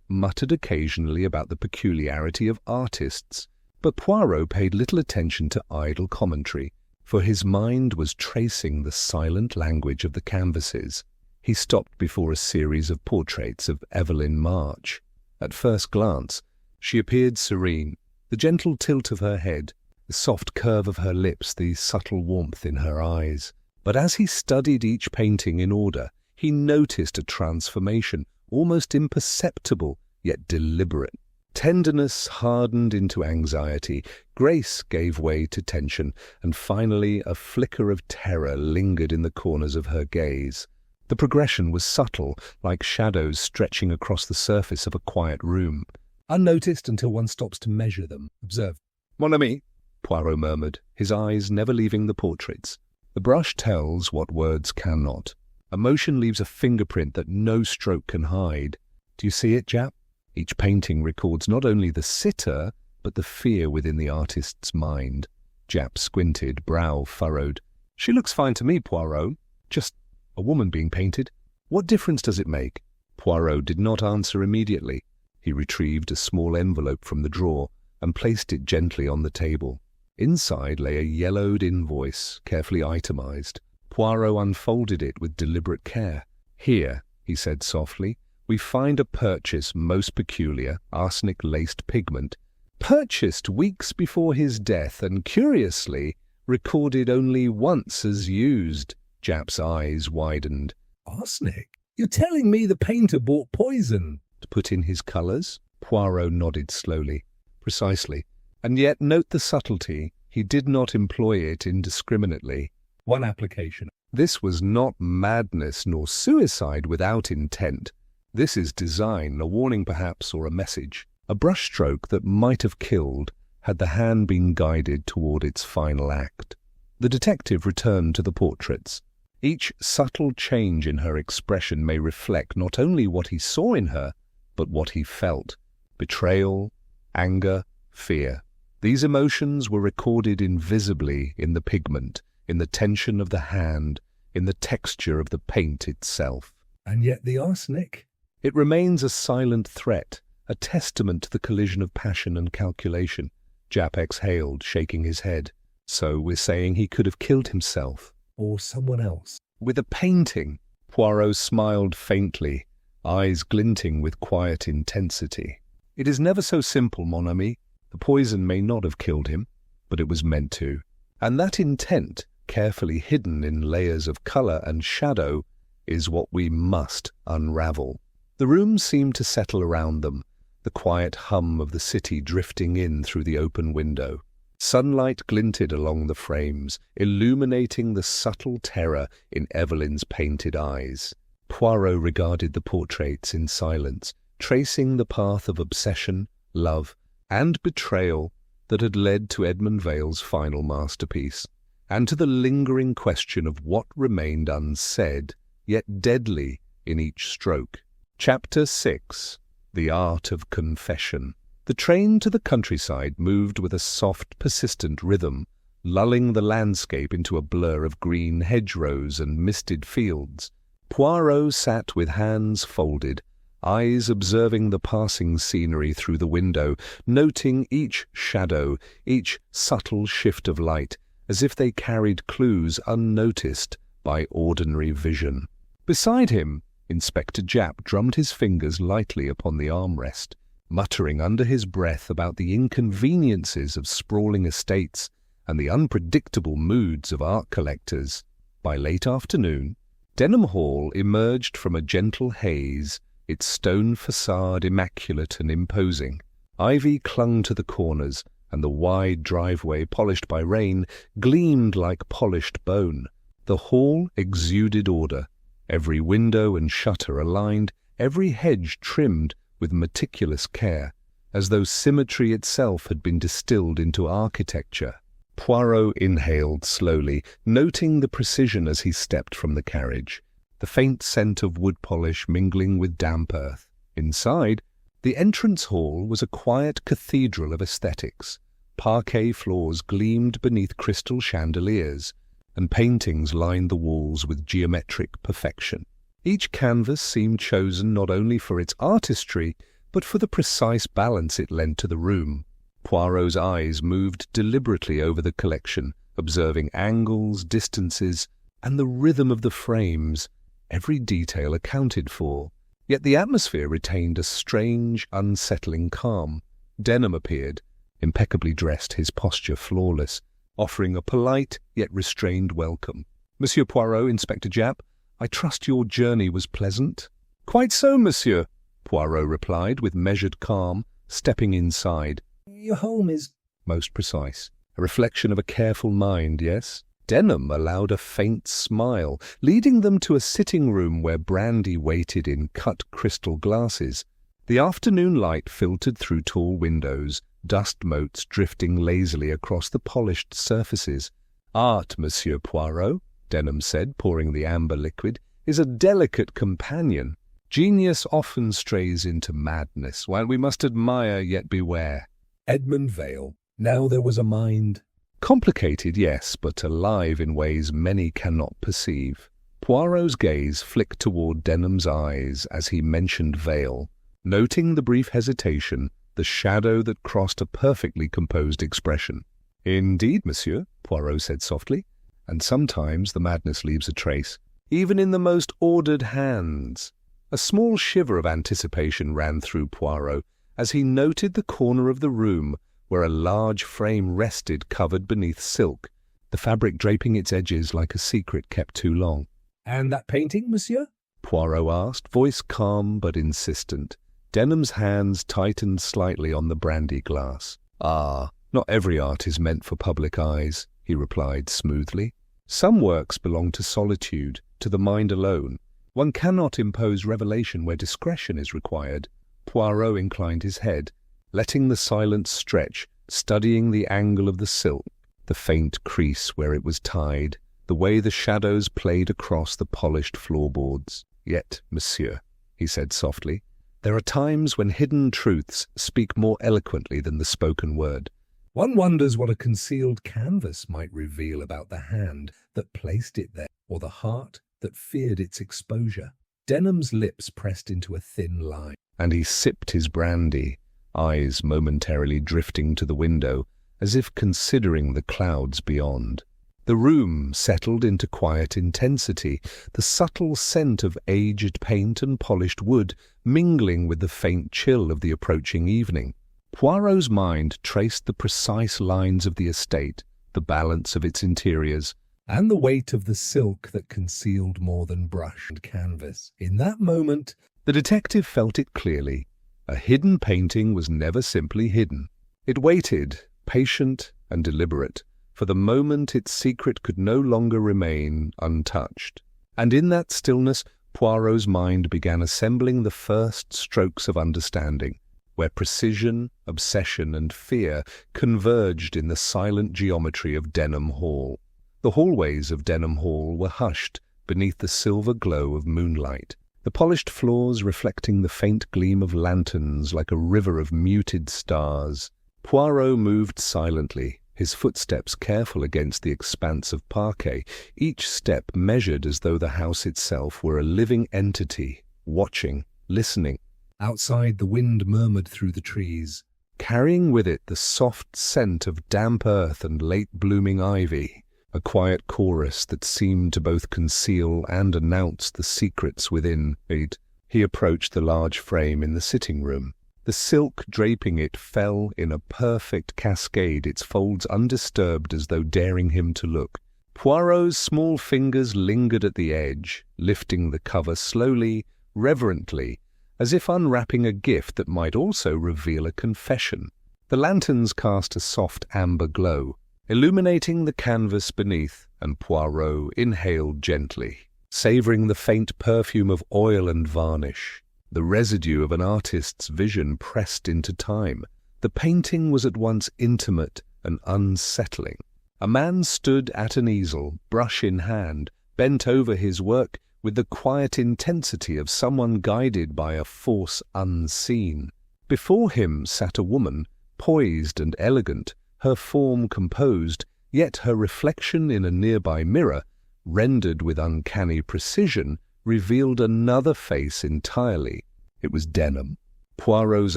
muttered occasionally about the peculiarity of artists, but Poirot paid little attention to idle commentary, for his mind was tracing the silent language of the canvases. He stopped before a series of portraits of Evelyn March. At first glance, she appeared serene, the gentle tilt of her head, the soft curve of her lips, the subtle warmth in her eyes. But as he studied each painting in order, he noticed a transformation, almost imperceptible, yet deliberate. Tenderness hardened into anxiety, grace gave way to tension, and finally a flicker of terror lingered in the corners of her gaze. The progression was subtle, like shadows stretching across the surface of a quiet room. Unnoticed until one stops to measure them. Observe. Mon ami, Poirot murmured, his eyes never leaving the portraits. The brush tells what words cannot. Emotion leaves a fingerprint that no stroke can hide. Do you see it, Japp? Each painting records not only the sitter, but the fear within the artist's mind. Japp squinted, brow furrowed. She looks fine to me, Poirot. Just a woman being painted. What difference does it make? Poirot did not answer immediately. He retrieved a small envelope from the drawer and placed it gently on the table. Inside lay a yellowed invoice, carefully itemized. Poirot unfolded it with deliberate care. Here, he said softly, we find a purchase most peculiar, arsenic-laced pigment, purchased weeks before his death and, curiously, recorded only once as used. Japp's eyes widened. Arsenic? You're telling me the painter bought poison? To put in his colours? Poirot nodded slowly. Precisely. And yet note the subtlety. He did not employ it indiscriminately. One application. This was not madness nor suicide without intent. This is design, a warning perhaps, or a message. A brushstroke that might have killed had the hand been guided toward its final act. The detective returned to the portraits. Each subtle change in her expression may reflect not only what he saw in her, but what he felt. Betrayal, anger, fear. These emotions were recorded invisibly in the pigment, in the tension of the hand, in the texture of the paint itself. And yet the arsenic? It remains a silent threat, a testament to the collision of passion and calculation. Japp exhaled, shaking his head. So we're saying he could have killed himself. Or someone else. With a painting. Poirot smiled faintly, eyes glinting with quiet intensity. It is never so simple, mon ami. The poison may not have killed him, but it was meant to. And that intent, carefully hidden in layers of colour and shadow, is what we must unravel. The room seemed to settle around them, the quiet hum of the city drifting in through the open window. Sunlight glinted along the frames, illuminating the subtle terror in Evelyn's painted eyes. Poirot regarded the portraits in silence, tracing the path of obsession, love, and betrayal that had led to Edmund Vale's final masterpiece, and to the lingering question of what remained unsaid, yet deadly in each stroke. Chapter 6. The Art of Confession. The train to the countryside moved with a soft, persistent rhythm, lulling the landscape into a blur of green hedgerows and misted fields. Poirot sat with hands folded, eyes observing the passing scenery through the window, noting each shadow, each subtle shift of light, as if they carried clues unnoticed by ordinary vision. Beside him, Inspector Japp drummed his fingers lightly upon the armrest, muttering under his breath about the inconveniences of sprawling estates and the unpredictable moods of art collectors. By late afternoon, Denham Hall emerged from a gentle haze, its stone façade immaculate and imposing. Ivy clung to the corners, and the wide driveway, polished by rain, gleamed like polished bone. The hall exuded order, every window and shutter aligned, every hedge trimmed with meticulous care, as though symmetry itself had been distilled into architecture. Poirot inhaled slowly, noting the precision as he stepped from the carriage, the faint scent of wood polish mingling with damp earth. Inside, the entrance hall was a quiet cathedral of aesthetics, Parquet floors gleamed beneath crystal chandeliers, and paintings lined the walls with geometric perfection. Each canvas seemed chosen not only for its artistry, but for the precise balance it lent to the room. Poirot's eyes moved deliberately over the collection, observing angles, distances, and the rhythm of the frames, every detail accounted for. Yet the atmosphere retained a strange, unsettling calm. Denham appeared, impeccably dressed, his posture flawless, offering a polite yet restrained welcome. "Monsieur Poirot, Inspector Japp, I trust your journey was pleasant?" "Quite so, monsieur," Poirot replied with measured calm, stepping inside. "Your home is—" "Most precise. A reflection of a careful mind, yes?" Denham allowed a faint smile, leading them to a sitting room where brandy waited in cut crystal glasses. The afternoon light filtered through tall windows, dust motes drifting lazily across the polished surfaces. "Art, Monsieur Poirot," Denham said, pouring the amber liquid, "is a delicate companion. Genius often strays into madness, while we must admire yet beware." Edmund Vale. Now there was a mind. Complicated, yes, but alive in ways many cannot perceive. Poirot's gaze flicked toward Denham's eyes as he mentioned Vale, noting the brief hesitation, the shadow that crossed a perfectly composed expression. "Indeed, monsieur," Poirot said softly, "and sometimes the madness leaves a trace, even in the most ordered hands." A small shiver of anticipation ran through Poirot as he noted the corner of the room where a large frame rested covered beneath silk, the fabric draping its edges like a secret kept too long. "And that painting, monsieur?" Poirot asked, voice calm but insistent. Denham's hands tightened slightly on the brandy glass. "Ah, not every art is meant for public eyes," he replied smoothly. "Some works belong to solitude, to the mind alone. One cannot impose revelation where discretion is required." Poirot inclined his head, letting the silence stretch, studying the angle of the silk, the faint crease where it was tied, the way the shadows played across the polished floorboards. "Yet, monsieur," he said softly, "there are times when hidden truths speak more eloquently than the spoken word." One wonders what a concealed canvas might reveal about the hand that placed it there, or the heart that feared its exposure. Denham's lips pressed into a thin line, and he sipped his brandy, eyes momentarily drifting to the window, as if considering the clouds beyond. The room settled into quiet intensity, the subtle scent of aged paint and polished wood mingling with the faint chill of the approaching evening. Poirot's mind traced the precise lines of the estate, the balance of its interiors, and the weight of the silk that concealed more than brush and canvas. In that moment, the detective felt it clearly. A hidden painting was never simply hidden. It waited, patient and deliberate, for the moment its secret could no longer remain untouched. And in that stillness, Poirot's mind began assembling the first strokes of understanding, where precision, obsession, and fear converged in the silent geometry of Denham Hall. The hallways of Denham Hall were hushed beneath the silver glow of moonlight, the polished floors reflecting the faint gleam of lanterns like a river of muted stars. Poirot moved silently, his footsteps careful against the expanse of parquet, each step measured as though the house itself were a living entity, watching, listening. Outside, the wind murmured through the trees, carrying with it the soft scent of damp earth and late-blooming ivy, a quiet chorus that seemed to both conceal and announce the secrets within it. He approached the large frame in the sitting-room. The silk draping it fell in a perfect cascade, its folds undisturbed as though daring him to look. Poirot's small fingers lingered at the edge, lifting the cover slowly, reverently, as if unwrapping a gift that might also reveal a confession. The lanterns cast a soft amber glow, illuminating the canvas beneath, and Poirot inhaled gently, savouring the faint perfume of oil and varnish, the residue of an artist's vision pressed into time. The painting was at once intimate and unsettling. A man stood at an easel, brush in hand, bent over his work with the quiet intensity of someone guided by a force unseen. Before him sat a woman, poised and elegant, her form composed, yet her reflection in a nearby mirror, rendered with uncanny precision, revealed another face entirely. It was Denham. Poirot's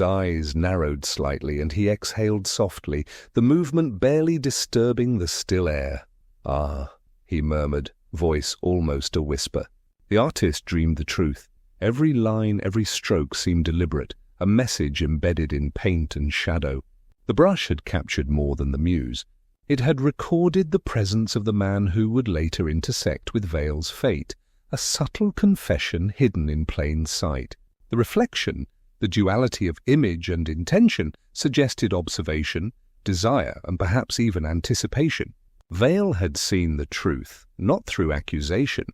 eyes narrowed slightly, and he exhaled softly, the movement barely disturbing the still air. "Ah," he murmured, voice almost a whisper. The artist dreamed the truth. Every line, every stroke seemed deliberate, a message embedded in paint and shadow. The brush had captured more than the muse. It had recorded the presence of the man who would later intersect with Vale's fate, a subtle confession hidden in plain sight. The reflection, the duality of image and intention, suggested observation, desire, and perhaps even anticipation. Vale had seen the truth, not through accusation,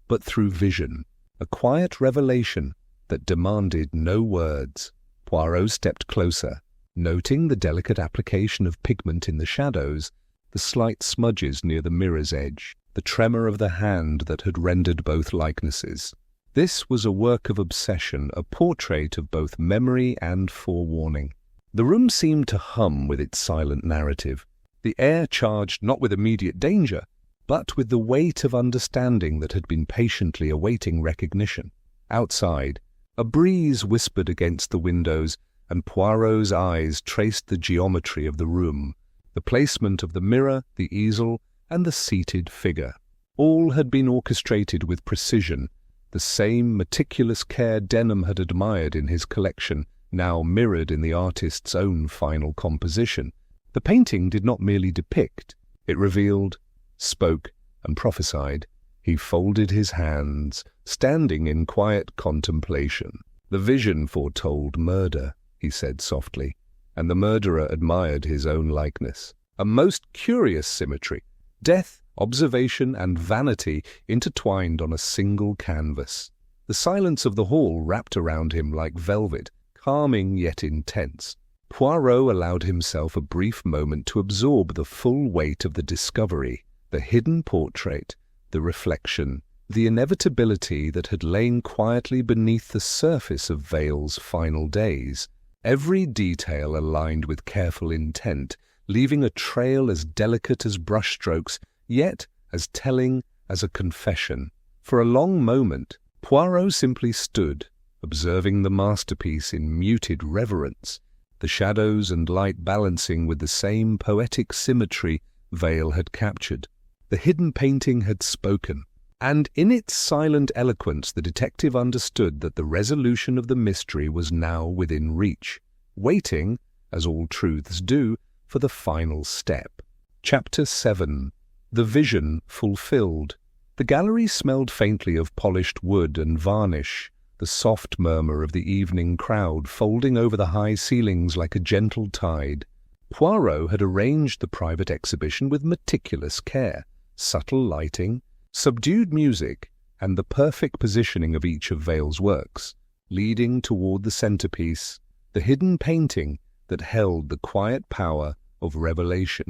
but through vision, a quiet revelation that demanded no words. Poirot stepped closer, noting the delicate application of pigment in the shadows, the slight smudges near the mirror's edge, the tremor of the hand that had rendered both likenesses. This was a work of obsession, a portrait of both memory and forewarning. The room seemed to hum with its silent narrative, the air charged not with immediate danger, but with the weight of understanding that had been patiently awaiting recognition. Outside, a breeze whispered against the windows, and Poirot's eyes traced the geometry of the room, the placement of the mirror, the easel, and the seated figure. All had been orchestrated with precision, the same meticulous care Denham had admired in his collection, now mirrored in the artist's own final composition. The painting did not merely depict, it revealed, spoke, and prophesied. He folded his hands, standing in quiet contemplation. "The vision foretold murder," he said softly, and the murderer admired his own likeness. A most curious symmetry. Death, observation, and vanity intertwined on a single canvas. The silence of the hall wrapped around him like velvet, calming yet intense. Poirot allowed himself a brief moment to absorb the full weight of the discovery, the hidden portrait, the reflection, the inevitability that had lain quietly beneath the surface of Vale's final days. Every detail aligned with careful intent, leaving a trail as delicate as brushstrokes, yet as telling as a confession. For a long moment, Poirot simply stood, observing the masterpiece in muted reverence, the shadows and light balancing with the same poetic symmetry Vale had captured. The hidden painting had spoken, and in its silent eloquence the detective understood that the resolution of the mystery was now within reach, waiting, as all truths do, for the final step. Chapter 7. The Vision Fulfilled. The gallery smelled faintly of polished wood and varnish, the soft murmur of the evening crowd folding over the high ceilings like a gentle tide. Poirot had arranged the private exhibition with meticulous care, subtle lighting, subdued music, and the perfect positioning of each of Vale's works, leading toward the centerpiece, the hidden painting that held the quiet power of revelation.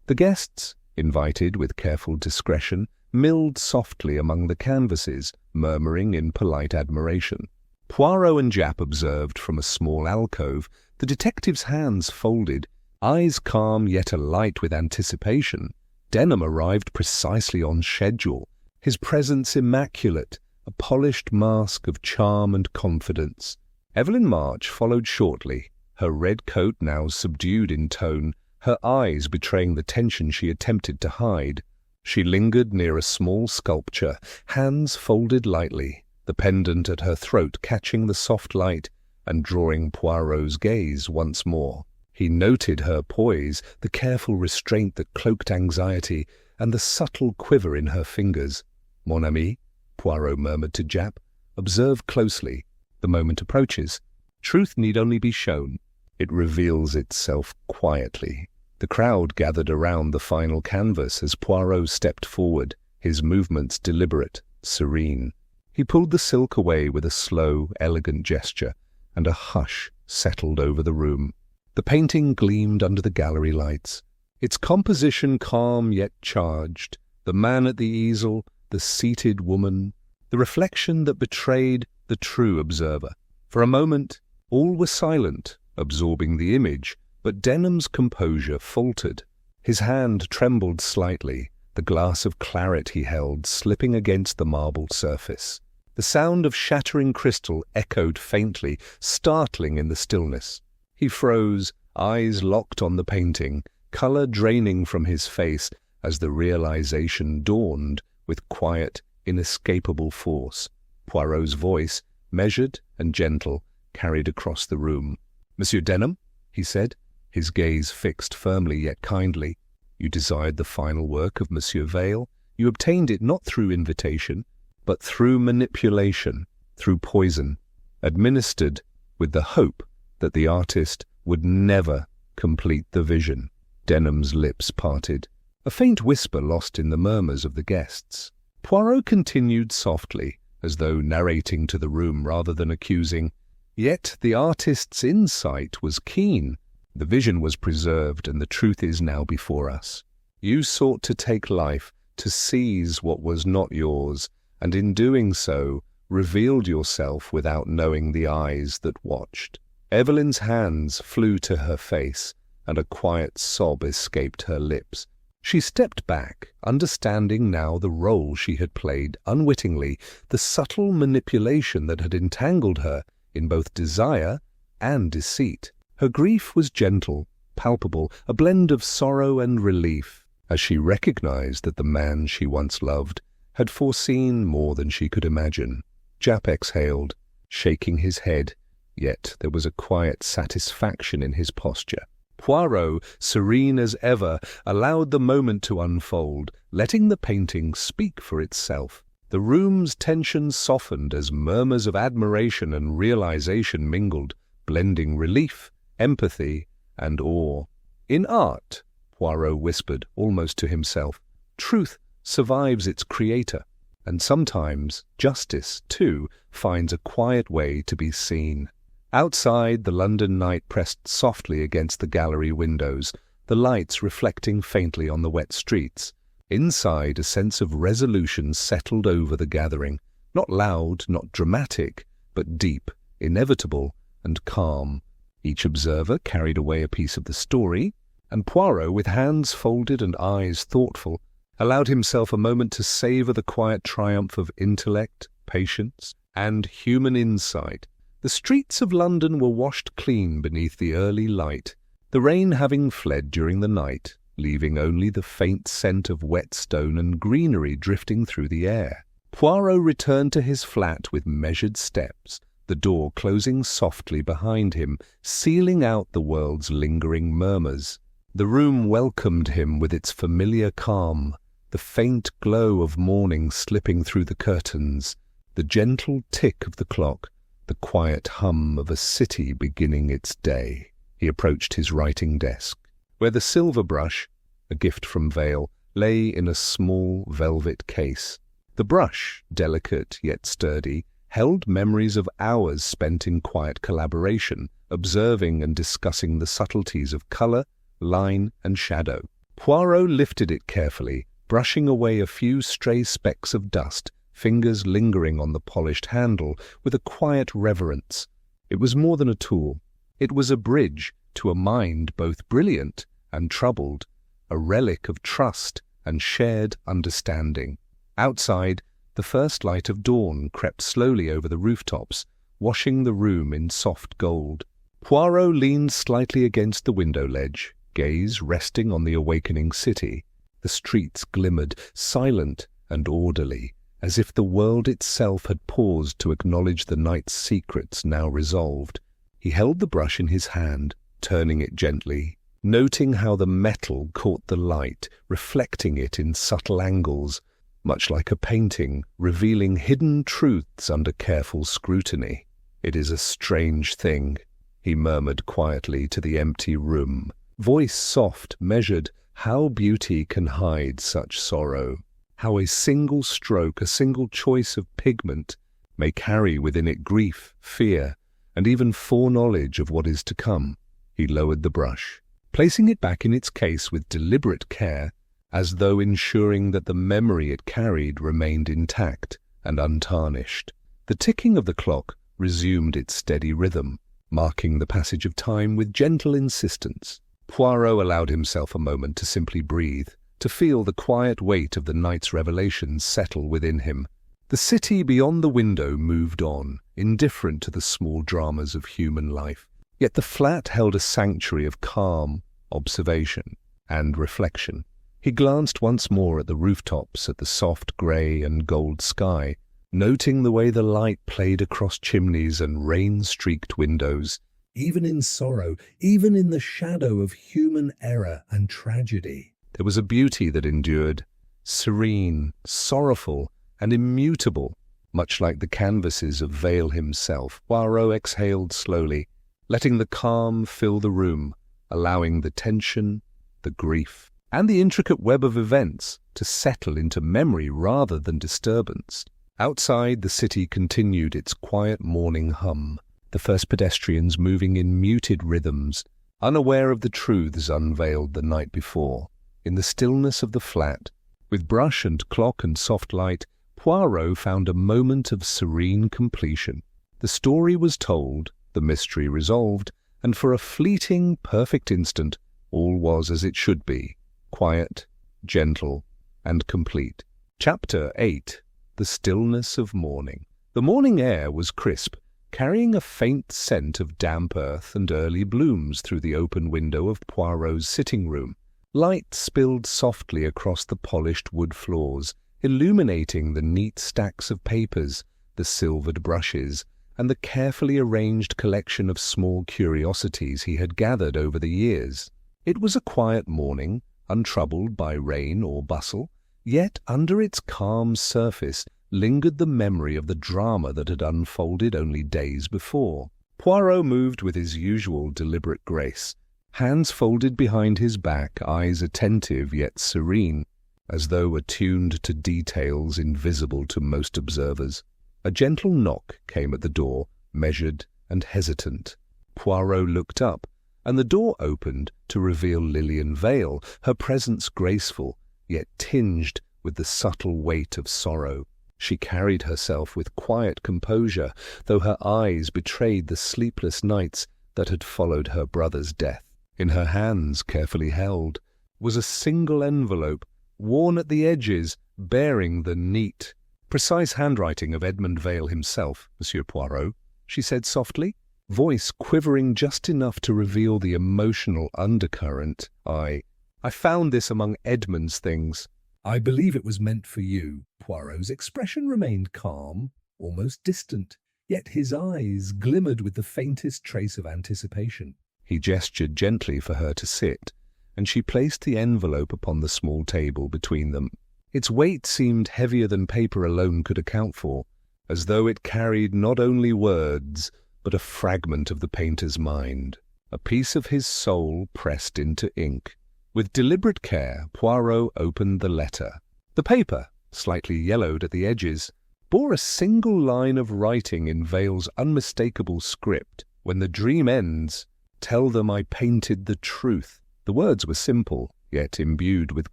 The guests, invited with careful discretion, milled softly among the canvases, murmuring in polite admiration. Poirot and Japp observed from a small alcove, the detective's hands folded, eyes calm yet alight with anticipation. Denham arrived precisely on schedule, his presence immaculate, a polished mask of charm and confidence. Evelyn March followed shortly, her red coat now subdued in tone, her eyes betraying the tension she attempted to hide. She lingered near a small sculpture, hands folded lightly, the pendant at her throat catching the soft light and drawing Poirot's gaze once more. He noted her poise, the careful restraint that cloaked anxiety, and the subtle quiver in her fingers. "Mon ami," Poirot murmured to Japp, "observe closely. The moment approaches. Truth need only be shown. It reveals itself quietly." The crowd gathered around the final canvas as Poirot stepped forward, his movements deliberate, serene. He pulled the silk away with a slow, elegant gesture, and a hush settled over the room. The painting gleamed under the gallery lights, its composition calm yet charged, the man at the easel, the seated woman, the reflection that betrayed the true observer. For a moment, all were silent, absorbing the image, but Denham's composure faltered. His hand trembled slightly, the glass of claret he held slipping against the marble surface. The sound of shattering crystal echoed faintly, startling in the stillness. He froze, eyes locked on the painting, colour draining from his face as the realization dawned with quiet, inescapable force. Poirot's voice, measured and gentle, carried across the room. "Monsieur Denham," he said, his gaze fixed firmly yet kindly. "You desired the final work of Monsieur Vale. You obtained it not through invitation, but through manipulation, through poison, administered with the hope that the artist would never complete the vision." Denham's lips parted, a faint whisper lost in the murmurs of the guests. Poirot continued softly, as though narrating to the room rather than accusing. "Yet the artist's insight was keen. The vision was preserved, and the truth is now before us. You sought to take life, to seize what was not yours, and in doing so, revealed yourself without knowing the eyes that watched." Evelyn's hands flew to her face, and a quiet sob escaped her lips. She stepped back, understanding now the role she had played unwittingly, the subtle manipulation that had entangled her in both desire and deceit. Her grief was gentle, palpable, a blend of sorrow and relief, as she recognized that the man she once loved had foreseen more than she could imagine. Japp exhaled, shaking his head, yet there was a quiet satisfaction in his posture. Poirot, serene as ever, allowed the moment to unfold, letting the painting speak for itself. The room's tension softened as murmurs of admiration and realization mingled, blending relief, empathy, and awe. "In art," Poirot whispered, almost to himself, "truth survives its creator, and sometimes justice, too, finds a quiet way to be seen." Outside, the London night pressed softly against the gallery windows, the lights reflecting faintly on the wet streets. Inside, a sense of resolution settled over the gathering, not loud, not dramatic, but deep, inevitable, and calm. Each observer carried away a piece of the story, and Poirot, with hands folded and eyes thoughtful, allowed himself a moment to savour the quiet triumph of intellect, patience, and human insight. The streets of London were washed clean beneath the early light, the rain having fled during the night, leaving only the faint scent of wet stone and greenery drifting through the air. Poirot returned to his flat with measured steps, the door closing softly behind him, sealing out the world's lingering murmurs. The room welcomed him with its familiar calm, the faint glow of morning slipping through the curtains, the gentle tick of the clock, the quiet hum of a city beginning its day. He approached his writing desk, where the silver brush, a gift from Vale, lay in a small velvet case. The brush, delicate yet sturdy, held memories of hours spent in quiet collaboration, observing and discussing the subtleties of colour, line, and shadow. Poirot lifted it carefully, brushing away a few stray specks of dust, fingers lingering on the polished handle with a quiet reverence. It was more than a tool. It was a bridge to a mind both brilliant and troubled, a relic of trust and shared understanding. Outside, the first light of dawn crept slowly over the rooftops, washing the room in soft gold. Poirot leaned slightly against the window ledge, gaze resting on the awakening city. The streets glimmered, silent and orderly, as if the world itself had paused to acknowledge the night's secrets now resolved. He held the brush in his hand, turning it gently, noting how the metal caught the light, reflecting it in subtle angles, much like a painting, revealing hidden truths under careful scrutiny. "It is a strange thing," he murmured quietly to the empty room, voice soft, measured, how beauty can hide such sorrow. How a single stroke, a single choice of pigment, may carry within it grief, fear, and even foreknowledge of what is to come. He lowered the brush, placing it back in its case with deliberate care, as though ensuring that the memory it carried remained intact and untarnished. The ticking of the clock resumed its steady rhythm, marking the passage of time with gentle insistence. Poirot allowed himself a moment to simply breathe, to feel the quiet weight of the night's revelations settle within him. The city beyond the window moved on, indifferent to the small dramas of human life. Yet the flat held a sanctuary of calm, observation, and reflection. He glanced once more at the rooftops, at the soft grey and gold sky, noting the way the light played across chimneys and rain-streaked windows. Even in sorrow, even in the shadow of human error and tragedy, there was a beauty that endured, serene, sorrowful, and immutable, much like the canvases of Vale himself. Poirot exhaled slowly, letting the calm fill the room, allowing the tension, the grief, and the intricate web of events to settle into memory rather than disturbance. Outside, the city continued its quiet morning hum, the first pedestrians moving in muted rhythms, unaware of the truths unveiled the night before. In the stillness of the flat, with brush and clock and soft light, Poirot found a moment of serene completion. The story was told, the mystery resolved, and for a fleeting, perfect instant, all was as it should be, quiet, gentle, and complete. Chapter 8. The Stillness of Morning. The morning air was crisp, carrying a faint scent of damp earth and early blooms through the open window of Poirot's sitting room. Light spilled softly across the polished wood floors, illuminating the neat stacks of papers, the silvered brushes, and the carefully arranged collection of small curiosities he had gathered over the years. It was a quiet morning, untroubled by rain or bustle, yet under its calm surface lingered the memory of the drama that had unfolded only days before. Poirot moved with his usual deliberate grace, hands folded behind his back, eyes attentive yet serene, as though attuned to details invisible to most observers. A gentle knock came at the door, measured and hesitant. Poirot looked up, and the door opened to reveal Lillian Vale, her presence graceful, yet tinged with the subtle weight of sorrow. She carried herself with quiet composure, though her eyes betrayed the sleepless nights that had followed her brother's death. In her hands, carefully held, was a single envelope, worn at the edges, bearing the neat, precise handwriting of Edmund Vale himself. "Monsieur Poirot," she said softly, voice quivering just enough to reveal the emotional undercurrent. I found this among Edmund's things." "I believe it was meant for you." Poirot's expression remained calm, almost distant, yet his eyes glimmered with the faintest trace of anticipation. He gestured gently for her to sit, and she placed the envelope upon the small table between them. Its weight seemed heavier than paper alone could account for, as though it carried not only words, but a fragment of the painter's mind, a piece of his soul pressed into ink. With deliberate care, Poirot opened the letter. The paper, slightly yellowed at the edges, bore a single line of writing in Vale's unmistakable script. "When the dream ends, tell them I painted the truth." The words were simple, yet imbued with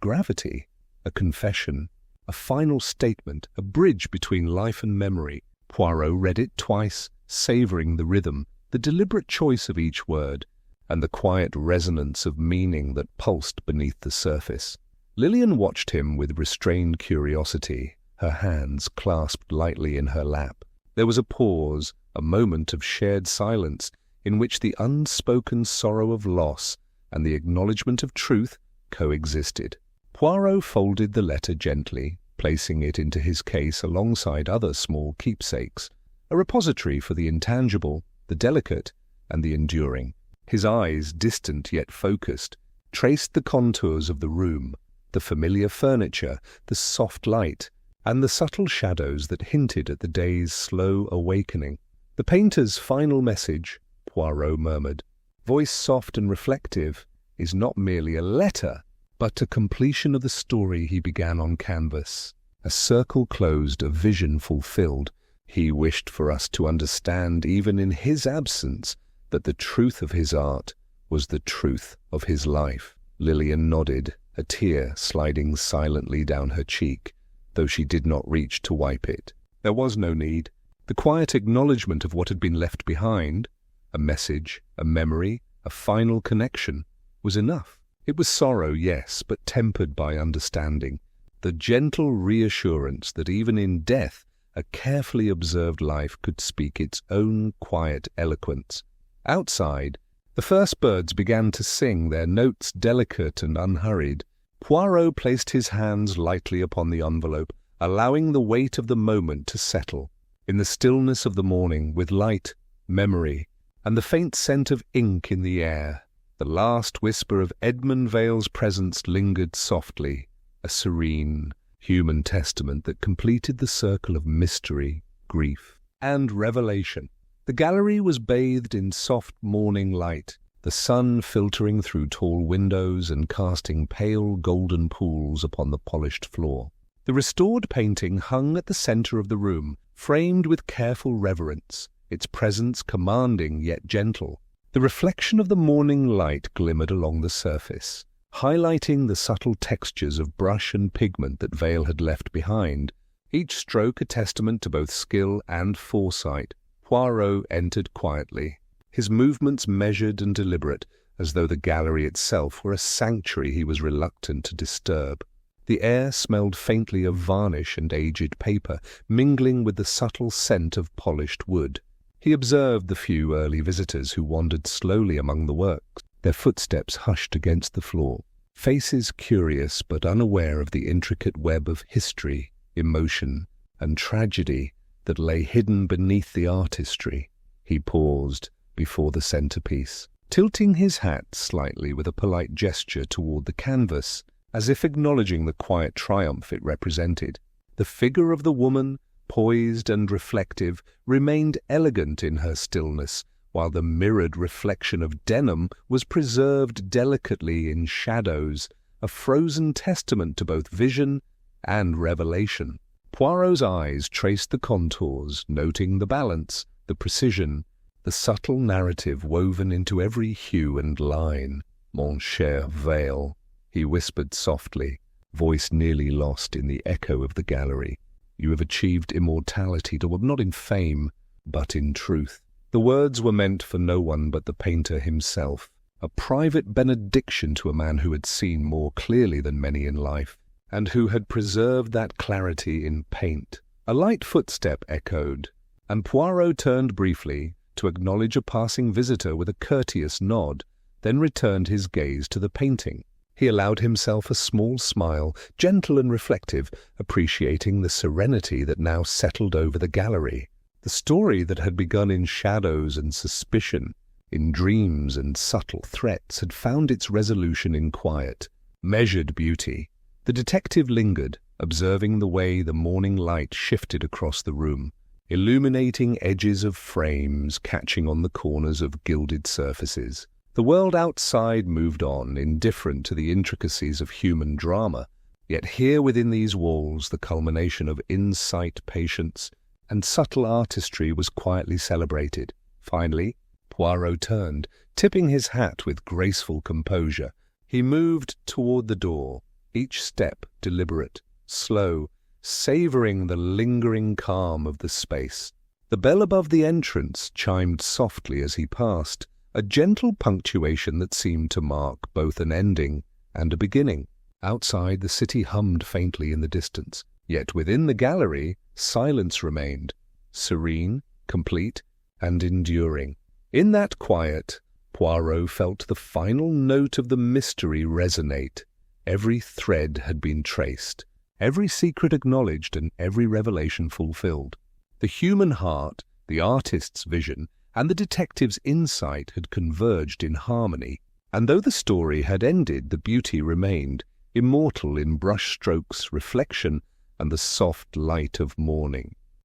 gravity. A confession, a final statement, a bridge between life and memory. Poirot read it twice, savouring the rhythm, the deliberate choice of each word, and the quiet resonance of meaning that pulsed beneath the surface. Lillian watched him with restrained curiosity, her hands clasped lightly in her lap. There was a pause, a moment of shared silence, in which the unspoken sorrow of loss and the acknowledgement of truth coexisted. Poirot folded the letter gently, placing it into his case alongside other small keepsakes, a repository for the intangible, the delicate, and the enduring. His eyes, distant yet focused, traced the contours of the room, the familiar furniture, the soft light, and the subtle shadows that hinted at the day's slow awakening. "The painter's final message," Poirot murmured, voice soft and reflective, "is not merely a letter, but a completion of the story he began on canvas. A circle closed, a vision fulfilled. He wished for us to understand, even in his absence, that the truth of his art was the truth of his life." Lillian nodded, a tear sliding silently down her cheek, though she did not reach to wipe it. There was no need. The quiet acknowledgement of what had been left behind, a message, a memory, a final connection, was enough. It was sorrow, yes, but tempered by understanding, the gentle reassurance that even in death a carefully observed life could speak its own quiet eloquence. Outside, the first birds began to sing, their notes delicate and unhurried. Poirot placed his hands lightly upon the envelope, allowing the weight of the moment to settle. In the stillness of the morning, with light, memory, and the faint scent of ink in the air, the last whisper of Edmund Vale's presence lingered softly, a serene, human testament that completed the circle of mystery, grief, and revelation. The gallery was bathed in soft morning light, the sun filtering through tall windows and casting pale golden pools upon the polished floor. The restored painting hung at the center of the room, framed with careful reverence, its presence commanding yet gentle. The reflection of the morning light glimmered along the surface, highlighting the subtle textures of brush and pigment that Vale had left behind, each stroke a testament to both skill and foresight. Poirot entered quietly, his movements measured and deliberate, as though the gallery itself were a sanctuary he was reluctant to disturb. The air smelled faintly of varnish and aged paper, mingling with the subtle scent of polished wood. He observed the few early visitors who wandered slowly among the works, their footsteps hushed against the floor, faces curious but unaware of the intricate web of history, emotion, and tragedy that lay hidden beneath the artistry. He paused before the centerpiece, tilting his hat slightly with a polite gesture toward the canvas, as if acknowledging the quiet triumph it represented. The figure of the woman, poised and reflective, remained elegant in her stillness, while the mirrored reflection of denim was preserved delicately in shadows, a frozen testament to both vision and revelation. Poirot's eyes traced the contours, noting the balance, the precision, the subtle narrative woven into every hue and line. "Mon cher Vale," he whispered softly, voice nearly lost in the echo of the gallery. "You have achieved immortality, not in fame, but in truth." The words were meant for no one but the painter himself, a private benediction to a man who had seen more clearly than many in life, and who had preserved that clarity in paint. A light footstep echoed, and Poirot turned briefly to acknowledge a passing visitor with a courteous nod, then returned his gaze to the painting. He allowed himself a small smile, gentle and reflective, appreciating the serenity that now settled over the gallery. The story that had begun in shadows and suspicion, in dreams and subtle threats, had found its resolution in quiet, measured beauty. The detective lingered, observing the way the morning light shifted across the room, illuminating edges of frames, catching on the corners of gilded surfaces. The world outside moved on, indifferent to the intricacies of human drama, yet here within these walls the culmination of insight, patience, and subtle artistry was quietly celebrated. Finally, Poirot turned, tipping his hat with graceful composure. He moved toward the door, each step deliberate, slow, savoring the lingering calm of the space. The bell above the entrance chimed softly as he passed, a gentle punctuation that seemed to mark both an ending and a beginning. Outside, the city hummed faintly in the distance, yet within the gallery silence remained, serene, complete, and enduring. In that quiet, Poirot felt the final note of the mystery resonate. Every thread had been traced, every secret acknowledged, and every revelation fulfilled. The human heart, the artist's vision, and the detective's insight had converged in harmony, and though the story had ended, the beauty remained, immortal in brushstrokes, reflection, and the soft light of morning.